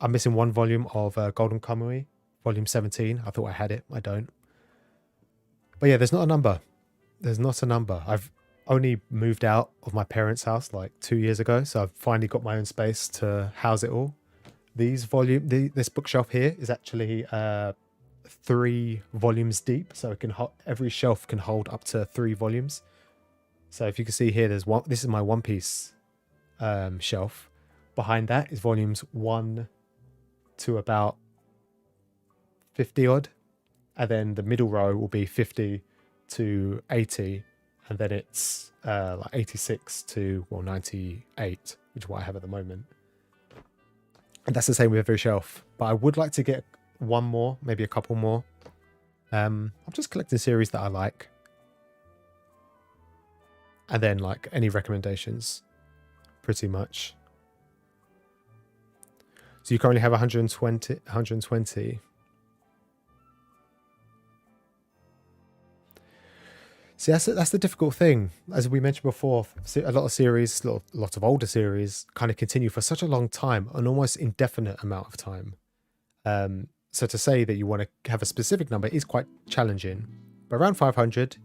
I'm missing 1 volume of Golden Kamuy, volume 17. I thought I had it. I don't. But yeah, there's not a number. There's not a number. I've only moved out of my parents' house like 2 years ago. So I've finally got my own space to house it all. This bookshelf here is actually 3 volumes deep. So it can every shelf can hold up to 3 volumes. So if you can see here, there's one. This is my One Piece shelf. Behind that is volumes 1 to about 50 odd, and then the middle row will be 50 to 80, and then it's like 86 to 98, which is what I have at the moment. And that's the same with every shelf. But I would like to get one more, maybe a couple more. I'm just collecting series that I like, and then like any recommendations, pretty much. So you currently have 120. See, that's the difficult thing. As we mentioned before, a lot of series, lots of older series, kind of continue for such a long time, an almost indefinite amount of time. So to say that you want to have a specific number is quite challenging. But around 500,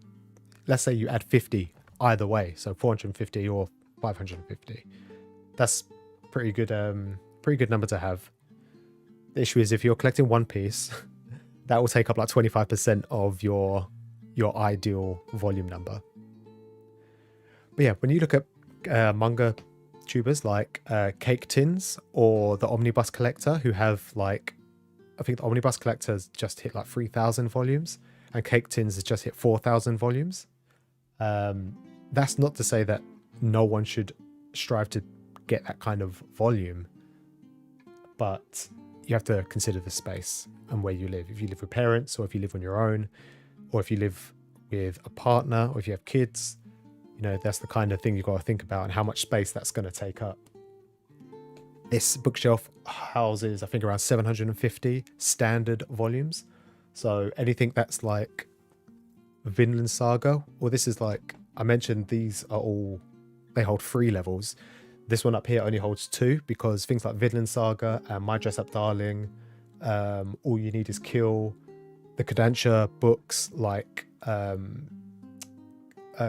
let's say you add 50 either way, so 450 or 550. That's pretty good number to have. The issue is if you're collecting one piece, that will take up like 25% of your ideal volume number. But yeah, when you look at manga tubers like Cake Tins or the Omnibus Collector, who have like, I think the Omnibus Collector has just hit like 3,000 volumes and Cake Tins has just hit 4,000 volumes. That's not to say that no one should strive to get that kind of volume, but you have to consider the space and where you live. If you live with parents, or if you live on your own, or if you live with a partner, or if you have kids, you know, that's the kind of thing you've got to think about and how much space that's going to take up. This bookshelf houses, I think, around 750 standard volumes. So anything that's like Vinland Saga, or this is like, I mentioned these are all, they hold 3 levels. This one up here only holds 2 because things like Vinland Saga and My Dress Up Darling, All You Need Is Kill, the Kodansha books like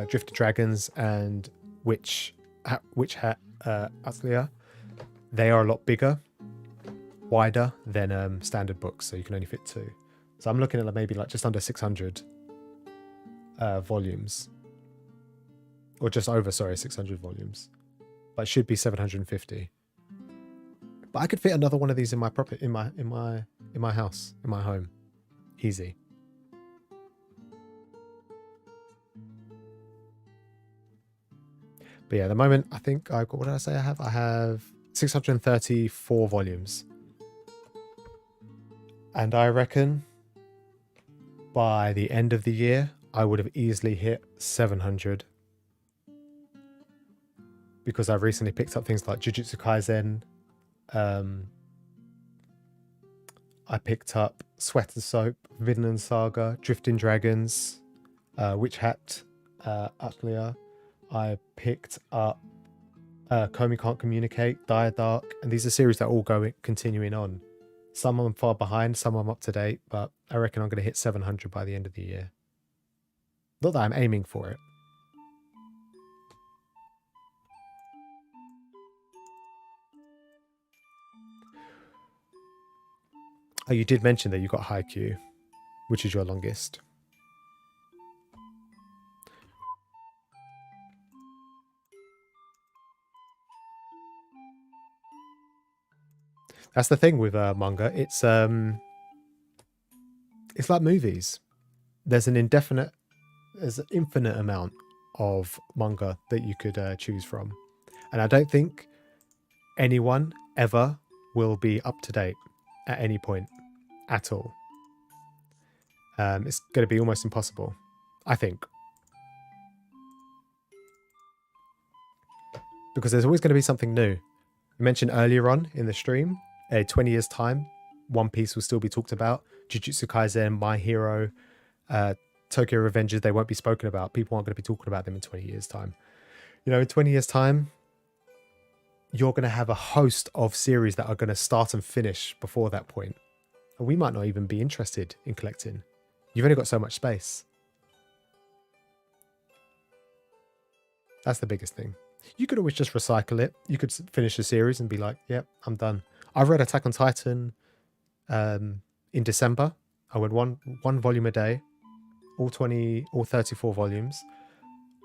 Drifted Dragons and Witch Hat Atlia, they are a lot bigger, wider than standard books, so you can only fit 2. So I'm looking at maybe like just under 600 volumes, or just over, sorry, 600 volumes, but it should be 750. But I could fit another one of these in my property, in my house, in my home, easy. But yeah, at the moment, I think I've got, what did I say I have? I have 634 volumes. And I reckon by the end of the year, I would have easily hit 700. Because I've recently picked up things like Jujutsu Kaisen. I picked up Sweat and Soap, Vinland Saga, Drifting Dragons, Witch Hat Atlia. I picked up Komi Can't Communicate, Dire Dark, and these are series that are all continuing on. Some I'm far behind, some I'm up to date, but I reckon I'm going to hit 700 by the end of the year. Not that I'm aiming for it. Oh, you did mention that you got Haikyuu, which is your longest. That's the thing with manga. It's like movies. There's an infinite amount of manga that you could choose from, and I don't think anyone ever will be up to date at any point at all. It's going to be almost impossible, I think, because there's always going to be something new. I mentioned earlier on in the stream, 20 years time, One Piece will still be talked about. Jujutsu Kaisen, My Hero, Tokyo Revengers, they won't be spoken about. People aren't going to be talking about them in 20 years time. You know, in 20 years time, you're going to have a host of series that are going to start and finish before that point. And we might not even be interested in collecting. You've only got so much space. That's the biggest thing. You could always just recycle it. You could finish a series and be like, yep, I'm done. I've read Attack on Titan in December. I went one volume a day, all 34 volumes.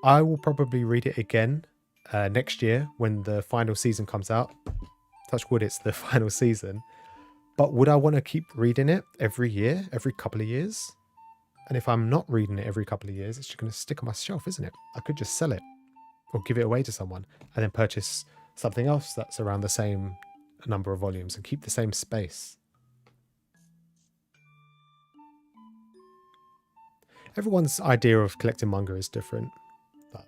I will probably read it again next year when the final season comes out. Touch wood, it's the final season. But would I want to keep reading it every year, every couple of years? And if I'm not reading it every couple of years, it's just going to stick on my shelf, isn't it? I could just sell it or give it away to someone and then purchase something else that's around the same number of volumes and keep the same space. Everyone's idea of collecting manga is different. But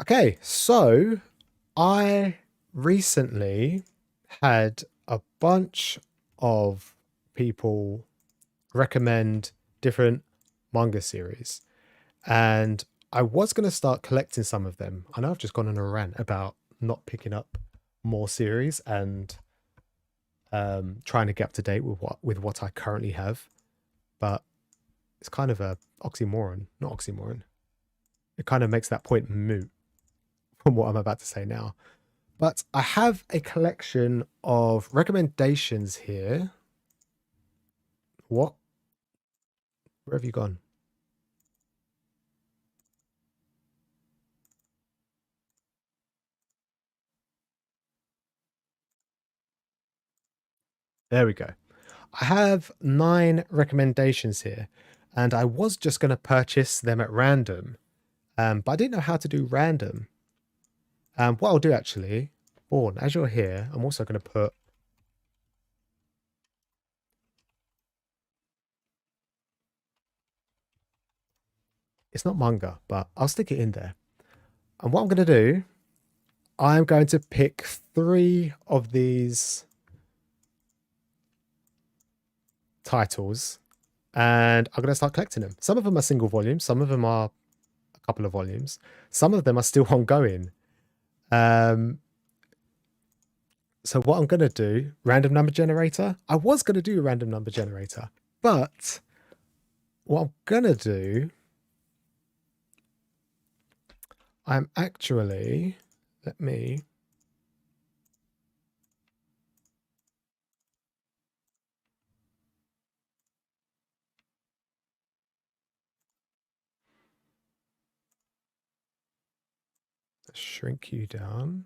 okay, so I recently had a bunch of people recommend different manga series, and I was going to start collecting some of them. I know I've just gone on a rant about not picking up more series and trying to get up to date with what I currently have, but it's kind of a oxymoron. Not oxymoron. It kind of makes that point moot from what I'm about to say now. But I have a collection of recommendations here. What? Where have you gone? There we go. I have 9 recommendations here, and I was just going to purchase them at random, but I didn't know how to do random. What I'll do actually, Born, as you're here, I'm also going to put... It's not manga, but I'll stick it in there. And what I'm going to do, I'm going to pick 3 of these titles, and I'm going to start collecting them. Some of them are single volumes, some of them are a couple of volumes, some of them are still ongoing. So what I'm going to do, random number generator. I was going to do a random number generator, but what I'm going to do, I'm actually, let me... shrink you down.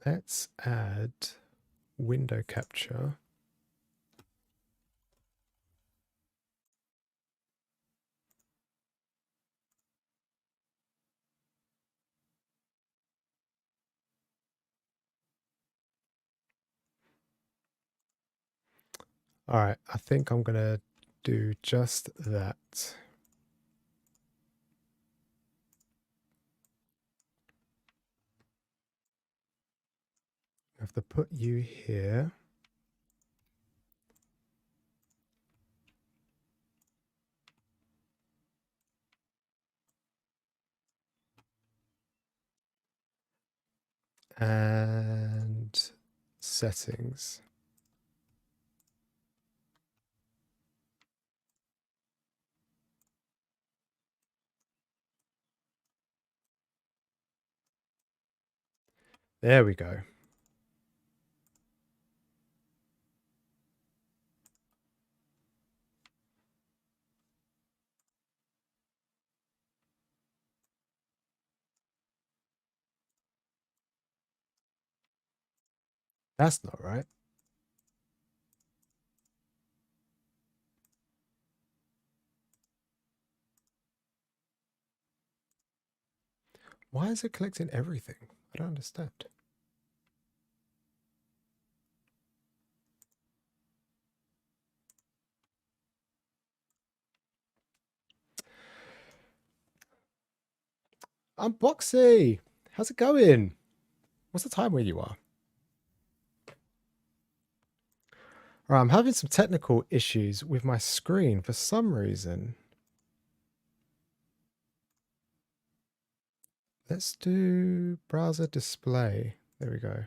Let's add window capture. All right, I think I'm going to do just that. I have to put you here. And settings. There we go. That's not right. Why is it collecting everything? I don't understand. Unboxy! How's it going? What's the time where you are? All right, I'm having some technical issues with my screen for some reason. Let's do browser display. There we go.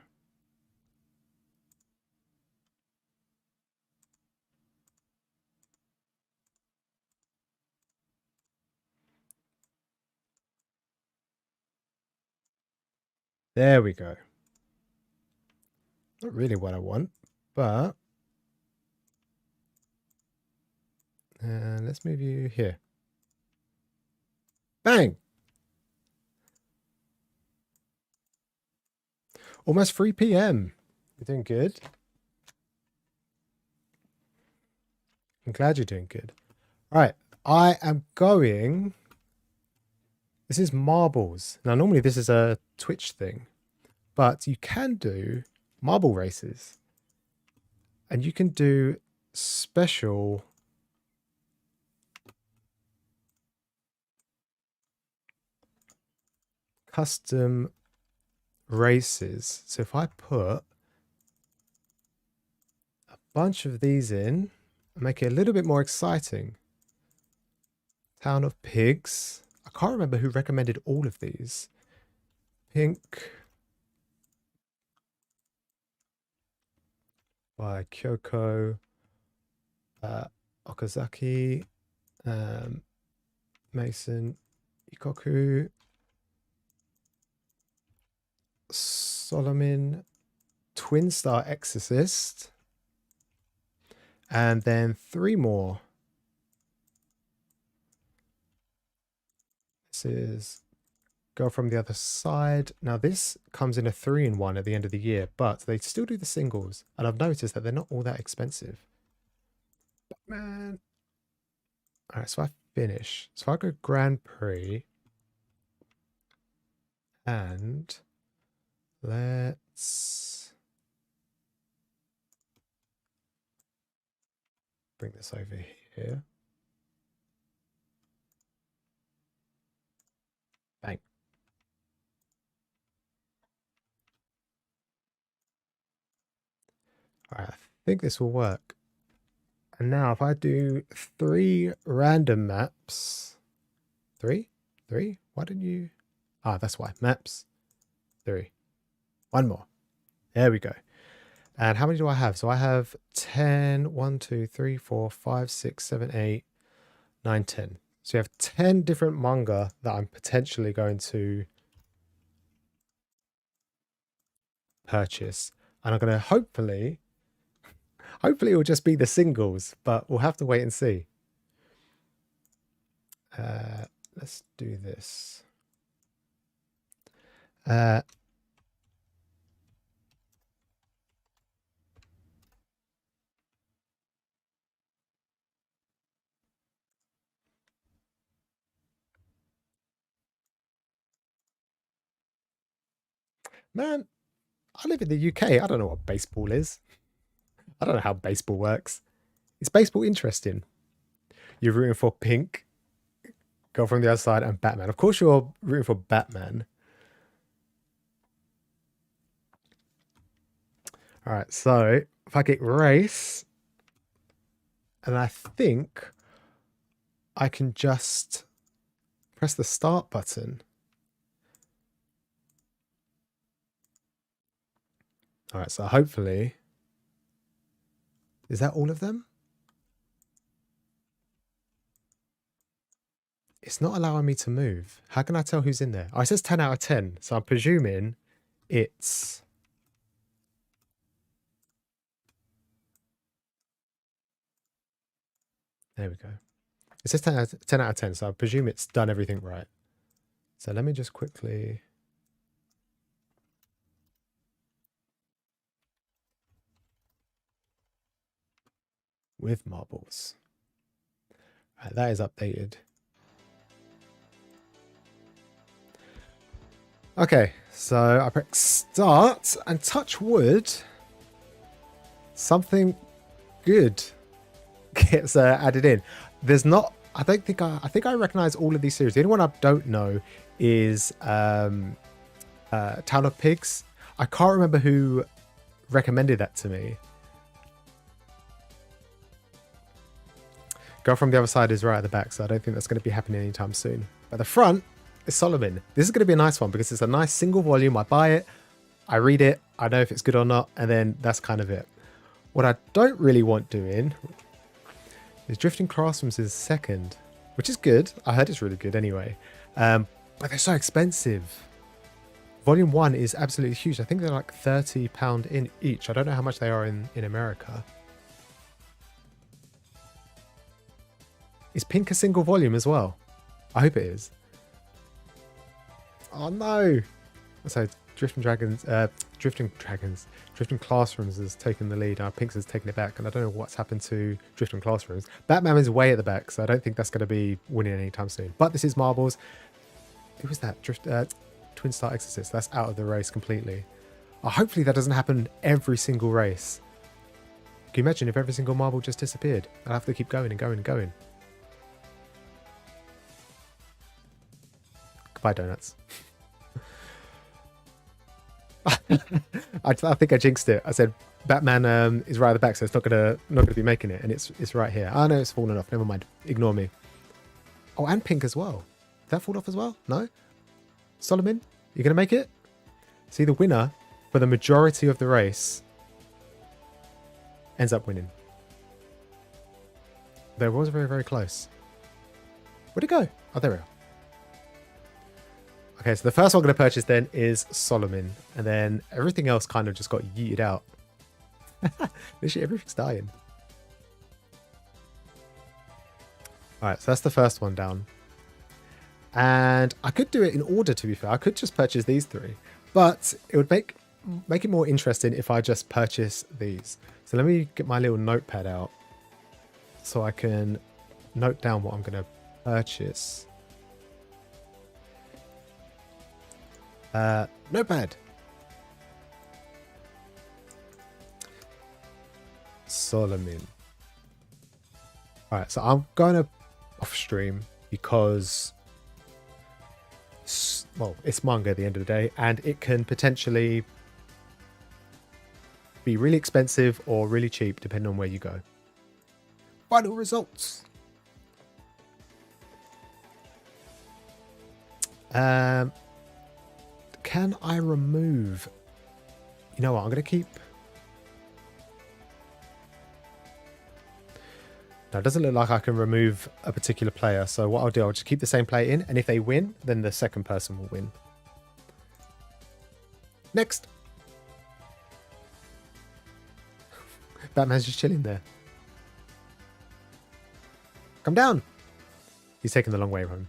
There we go. Not really what I want, but let's move you here. Bang! Almost 3 p.m. You're doing good. I'm glad you're doing good. All right, I am going. This is marbles. Now, normally this is a Twitch thing, but you can do marble races. And you can do special custom races. So if I put a bunch of these in and make it a little bit more exciting. Town of Pigs. I can't remember who recommended all of these. Pink by Kyoko Okazaki, Mason Ikoku, Solomon, Twin Star Exorcist, and then 3 more. This is Go From the Other Side. Now this comes in a 3-in-1 at the end of the year, but they still do the singles, and I've noticed that they're not all that expensive. But man, all right, so I finish. So I go Grand Prix, and let's bring this over here. Bang. All right, I think this will work. And now if I do 3 random maps, 3? Why didn't you? Ah, that's why. Maps, 3. 1 more. There we go. And how many do I have? So I have 10, 1, 2, 3, 4, 5, 6, 7, 8, 9, 10. So you have 10 different manga that I'm potentially going to purchase. And I'm going to hopefully it will just be the singles, but we'll have to wait and see. Let's do this. Man, I live in the UK. I don't know what baseball is. I don't know how baseball works. Is baseball interesting? You're rooting for Pink, Go From the Other Side, and Batman. Of course you're rooting for Batman. All right, so if I get race, and I think I can just press the start button. All right, so hopefully, is that all of them? It's not allowing me to move. How can I tell who's in there? Oh, it says 10 out of 10. So I'm presuming it's... There we go. It says 10 out of 10, so I presume it's done everything right. So let me just quickly... With marbles. Right, that is updated. Okay, so I press start and touch wood. Something good gets added in. There's not. I think I recognize all of these series. The only one I don't know is Town of Pigs. I can't remember who recommended that to me. Go From the Other Side is right at the back, so I don't think that's going to be happening anytime soon. But the front is Solomon. This is going to be a nice one because it's a nice single volume. I buy it, I read it, I know if it's good or not, and then that's kind of it. What I don't really want doing is Drifting Classrooms is second, which is good. I heard it's really good anyway. But they're so expensive. Volume 1 is absolutely huge. I think they're like £30 in each. I don't know how much they are in America. Is Pink a single volume as well? I hope it is. Oh no! So Drifting Classrooms has taken the lead. Pink's has taken it back, and I don't know what's happened to Drifting Classrooms. Batman is way at the back, so I don't think that's going to be winning anytime soon. But this is Marbles. Who was that? Twin Star Exorcist. That's out of the race completely. Hopefully that doesn't happen every single race. Can you imagine if every single marble just disappeared? I'd have to keep going and going and going. Goodbye, donuts. I think I jinxed it. I said Batman is right at the back, so it's not gonna be making it, and it's right here. Oh no, it's fallen off. Never mind. Ignore me. Oh, and Pink as well. Did that fall off as well? No. Solomon, you gonna make it? See, the winner for the majority of the race ends up winning. There was very, very close. Where'd it go? Oh, there we are. Okay, so the first one I'm going to purchase then is Solomon. And then everything else kind of just got yeeted out. Literally everything's dying. Alright, so that's the first one down. And I could do it in order, to be fair. I could just purchase these three. But it would make it more interesting if I just purchase these. So let me get my little notepad out so I can note down what I'm going to purchase. Notepad. Solomon. Alright, so I'm going to off stream because, well, it's manga at the end of the day, and it can potentially be really expensive or really cheap depending on where you go. Final results. Can I remove? You know what? I'm going to keep. Now, it doesn't look like I can remove a particular player. So what I'll do, I'll just keep the same player in. And if they win, then the second person will win. Next. Batman's just chilling there. Come down. He's taking the long way home.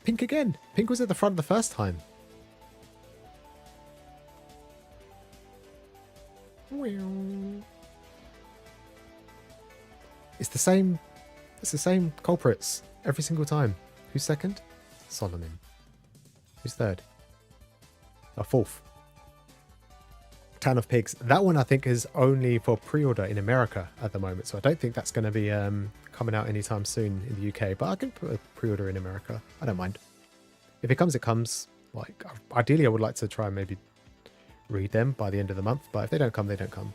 Pink again. Pink was at the front the first time. It's the same culprits every single time. Who's second? Solomon. Who's third? Fourth. Town of Pigs. That one I think is only for pre-order in America at the moment, so I don't think that's going to be coming out anytime soon in the UK, but I can put a pre-order in America. I don't mind. If it comes, it comes. Like, ideally I would like to try and maybe read them by the end of the month, but if they don't come, they don't come.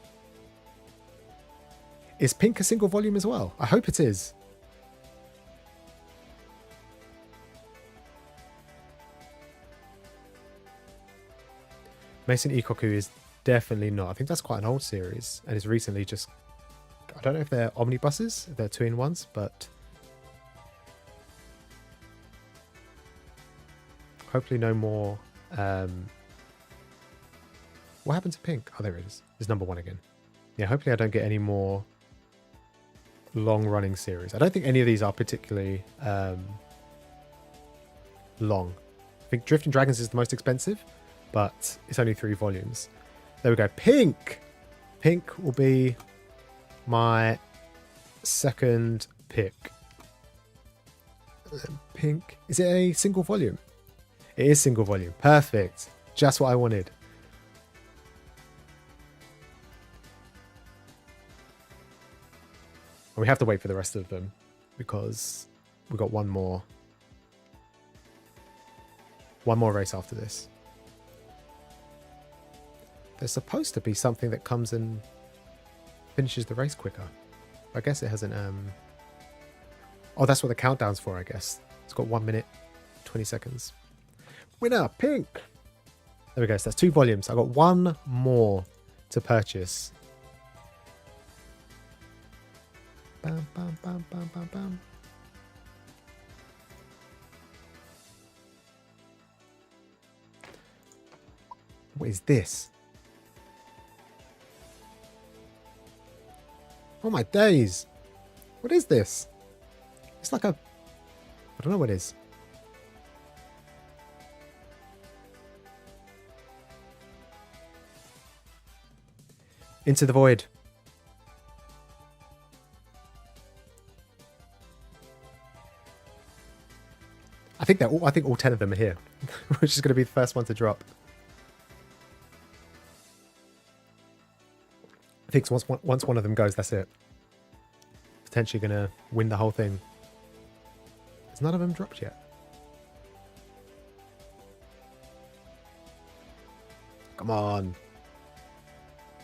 Is Pink a single volume as well? I hope it is. Mason Ikoku is definitely not. I think that's quite an old series, and it's recently just... I don't know if they're omnibuses, if they're 2-in-1s, but... hopefully no more... What happened to Pink? Oh, there it is. It's number 1 again. Yeah, hopefully I don't get any more long-running series. I don't think any of these are particularly long. I think Drifting Dragons is the most expensive, but it's only 3 volumes. There we go. Pink! Pink will be my second pick. Pink. Is it a single volume? It is single volume. Perfect. Just what I wanted. And we have to wait for the rest of them because we've got one more race after this. There's supposed to be something that comes and finishes the race quicker. I guess it hasn't... Oh, that's what the countdown's for, I guess. It's got 1 minute, 20 seconds. Winner, Pink! There we go. So that's 2 volumes. I've got 1 more to purchase. Bam, bam, bam, bam, bam, bam. What is this? Oh my days. What is this? It's like a... I don't know what it is. Into the Void. I think all 10 of them are here, which is going to be the first one to drop. I think once one of them goes, that's it. Potentially going to win the whole thing. Has none of them dropped yet? Come on.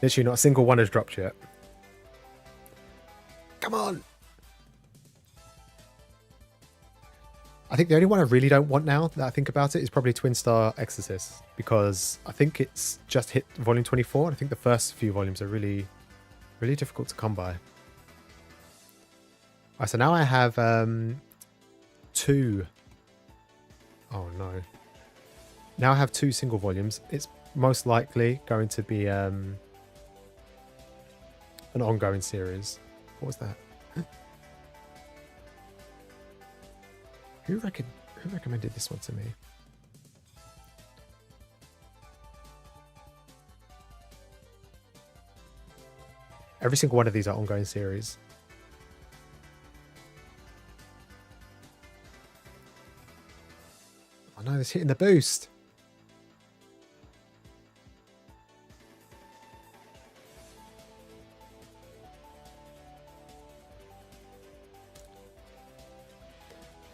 Literally not a single one has dropped yet. Come on. I think the only one I really don't want now that I think about it is probably Twin Star Exorcist, because I think it's just hit volume 24. And I think the first few volumes are really, really difficult to come by. All right, so now I have 2. Oh no. Now I have 2 single volumes. It's most likely going to be an ongoing series. What was that? Who recommended this one to me? Every single one of these are ongoing series. Oh no, it's hitting the boost.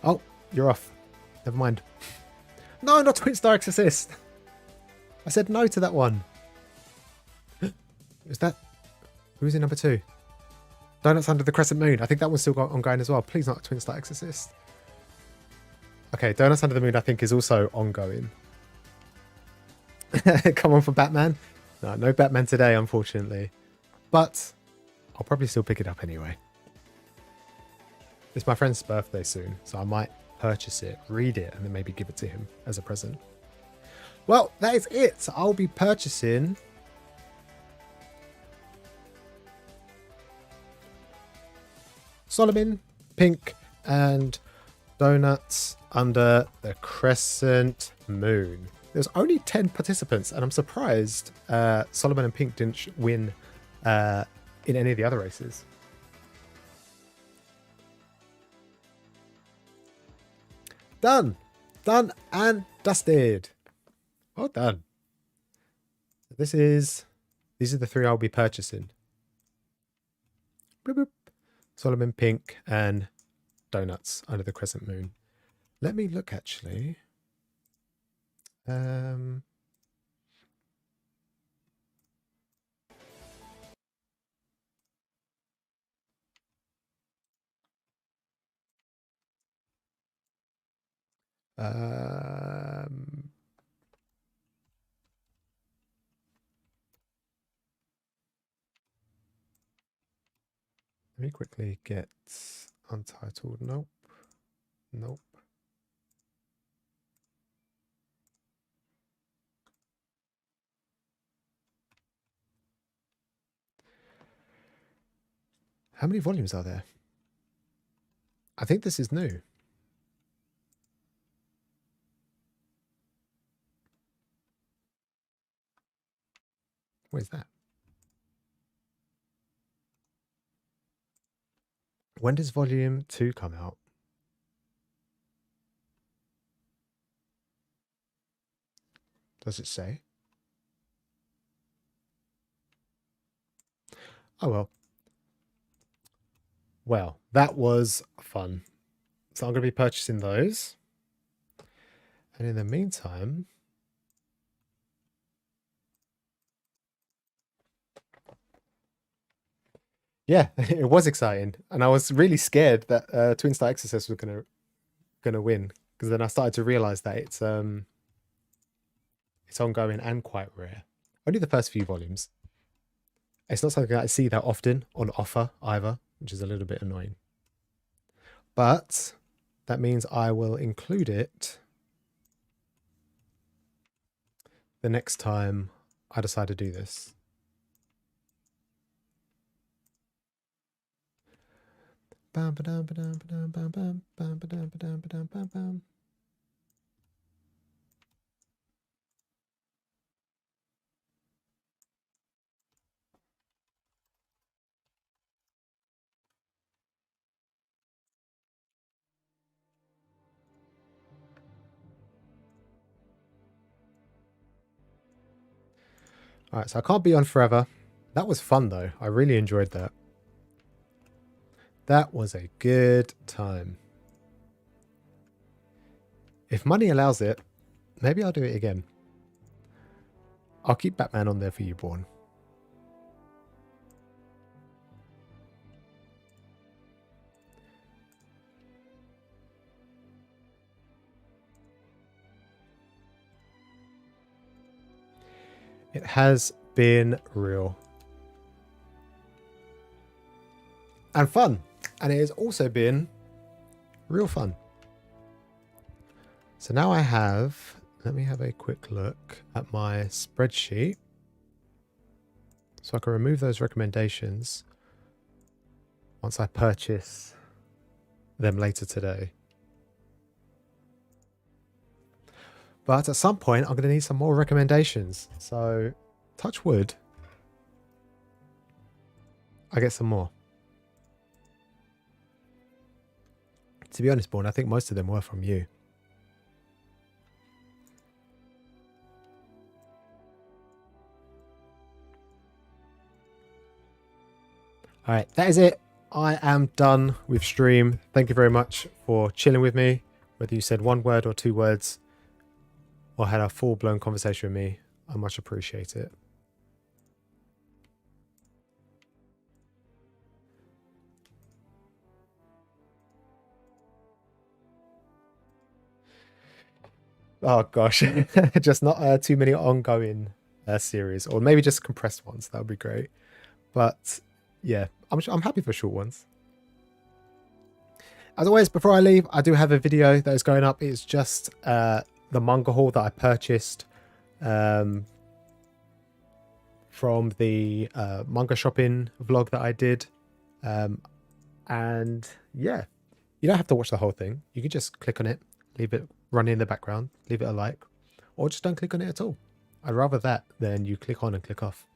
Oh, you're off. Never mind. No, not Twin Star Exorcist. I said no to that one. Is that... Who's in number 2? Donuts Under the Crescent Moon. I think that one's still ongoing as well. Please not Twin Star Exorcist. Okay, Donuts Under the Moon I think is also ongoing. Come on for Batman. No Batman today, unfortunately. But I'll probably still pick it up anyway. It's my friend's birthday soon, so I might purchase it, read it, and then maybe give it to him as a present. Well, that is it. I'll be purchasing... Solomon, Pink, and Donuts Under the Crescent Moon. There's only 10 participants, and I'm surprised Solomon and Pink didn't win in any of the other races. Done and dusted. Well done. These are the 3 I'll be purchasing. Bloop, bloop. Solomon, Pink, and Donuts Under the Crescent Moon. Let me look actually. Let me quickly get Untitled. Nope. Nope. How many volumes are there? I think this is new. What is that? When does volume 2 come out? Does it say? Oh well. Well, that was fun. So I'm going to be purchasing those. And in the meantime... Yeah, it was exciting. And I was really scared that Twin Star Exorcist was gonna win. Because then I started to realise that it's ongoing and quite rare. Only the first few volumes. It's not something that I see that often on offer either, which is a little bit annoying. But that means I will include it the next time I decide to do this. Bam, ba-dum, ba-dum, ba-dum, bam, bam, bam, ba-dum, ba-dum, ba-dum, bam, bam. All right, so I can't be on forever. That was fun though. I really enjoyed that. That was a good time. If money allows it, maybe I'll do it again. I'll keep Batman on there for you, Born. It has been real. And fun. And it has also been real fun. So now I have, let me have a quick look at my spreadsheet. So I can remove those recommendations once I purchase them later today. But at some point, I'm going to need some more recommendations. So touch wood. I get some more. To be honest, Born, I think most of them were from you. All right, that is it. I am done with stream. Thank you very much for chilling with me. Whether you said one word or 2 words or had a full-blown conversation with me, I much appreciate it. Oh gosh, just not too many ongoing series, or maybe just compressed ones. That would be great. But yeah, I'm happy for short ones. As always, before I leave, I do have a video that is going up. It's just the manga haul that I purchased from the manga shopping vlog that I did. And yeah, you don't have to watch the whole thing. You can just click on it, leave it running in the background, leave it a like, or just don't click on it at all. I'd rather that than you click on and click off.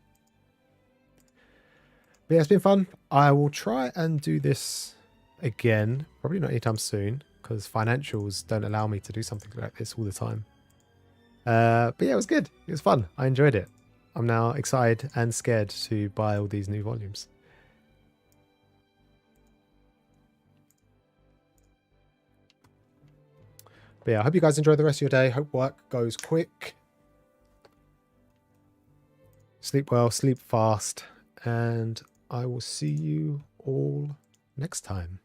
But yeah, it's been fun. I will try and do this again, probably not anytime soon, because financials don't allow me to do something like this all the time. But yeah, it was good. It was fun. I enjoyed it. I'm now excited and scared to buy all these new volumes. But yeah, I hope you guys enjoy the rest of your day. Hope work goes quick. Sleep well, sleep fast, and I will see you all next time.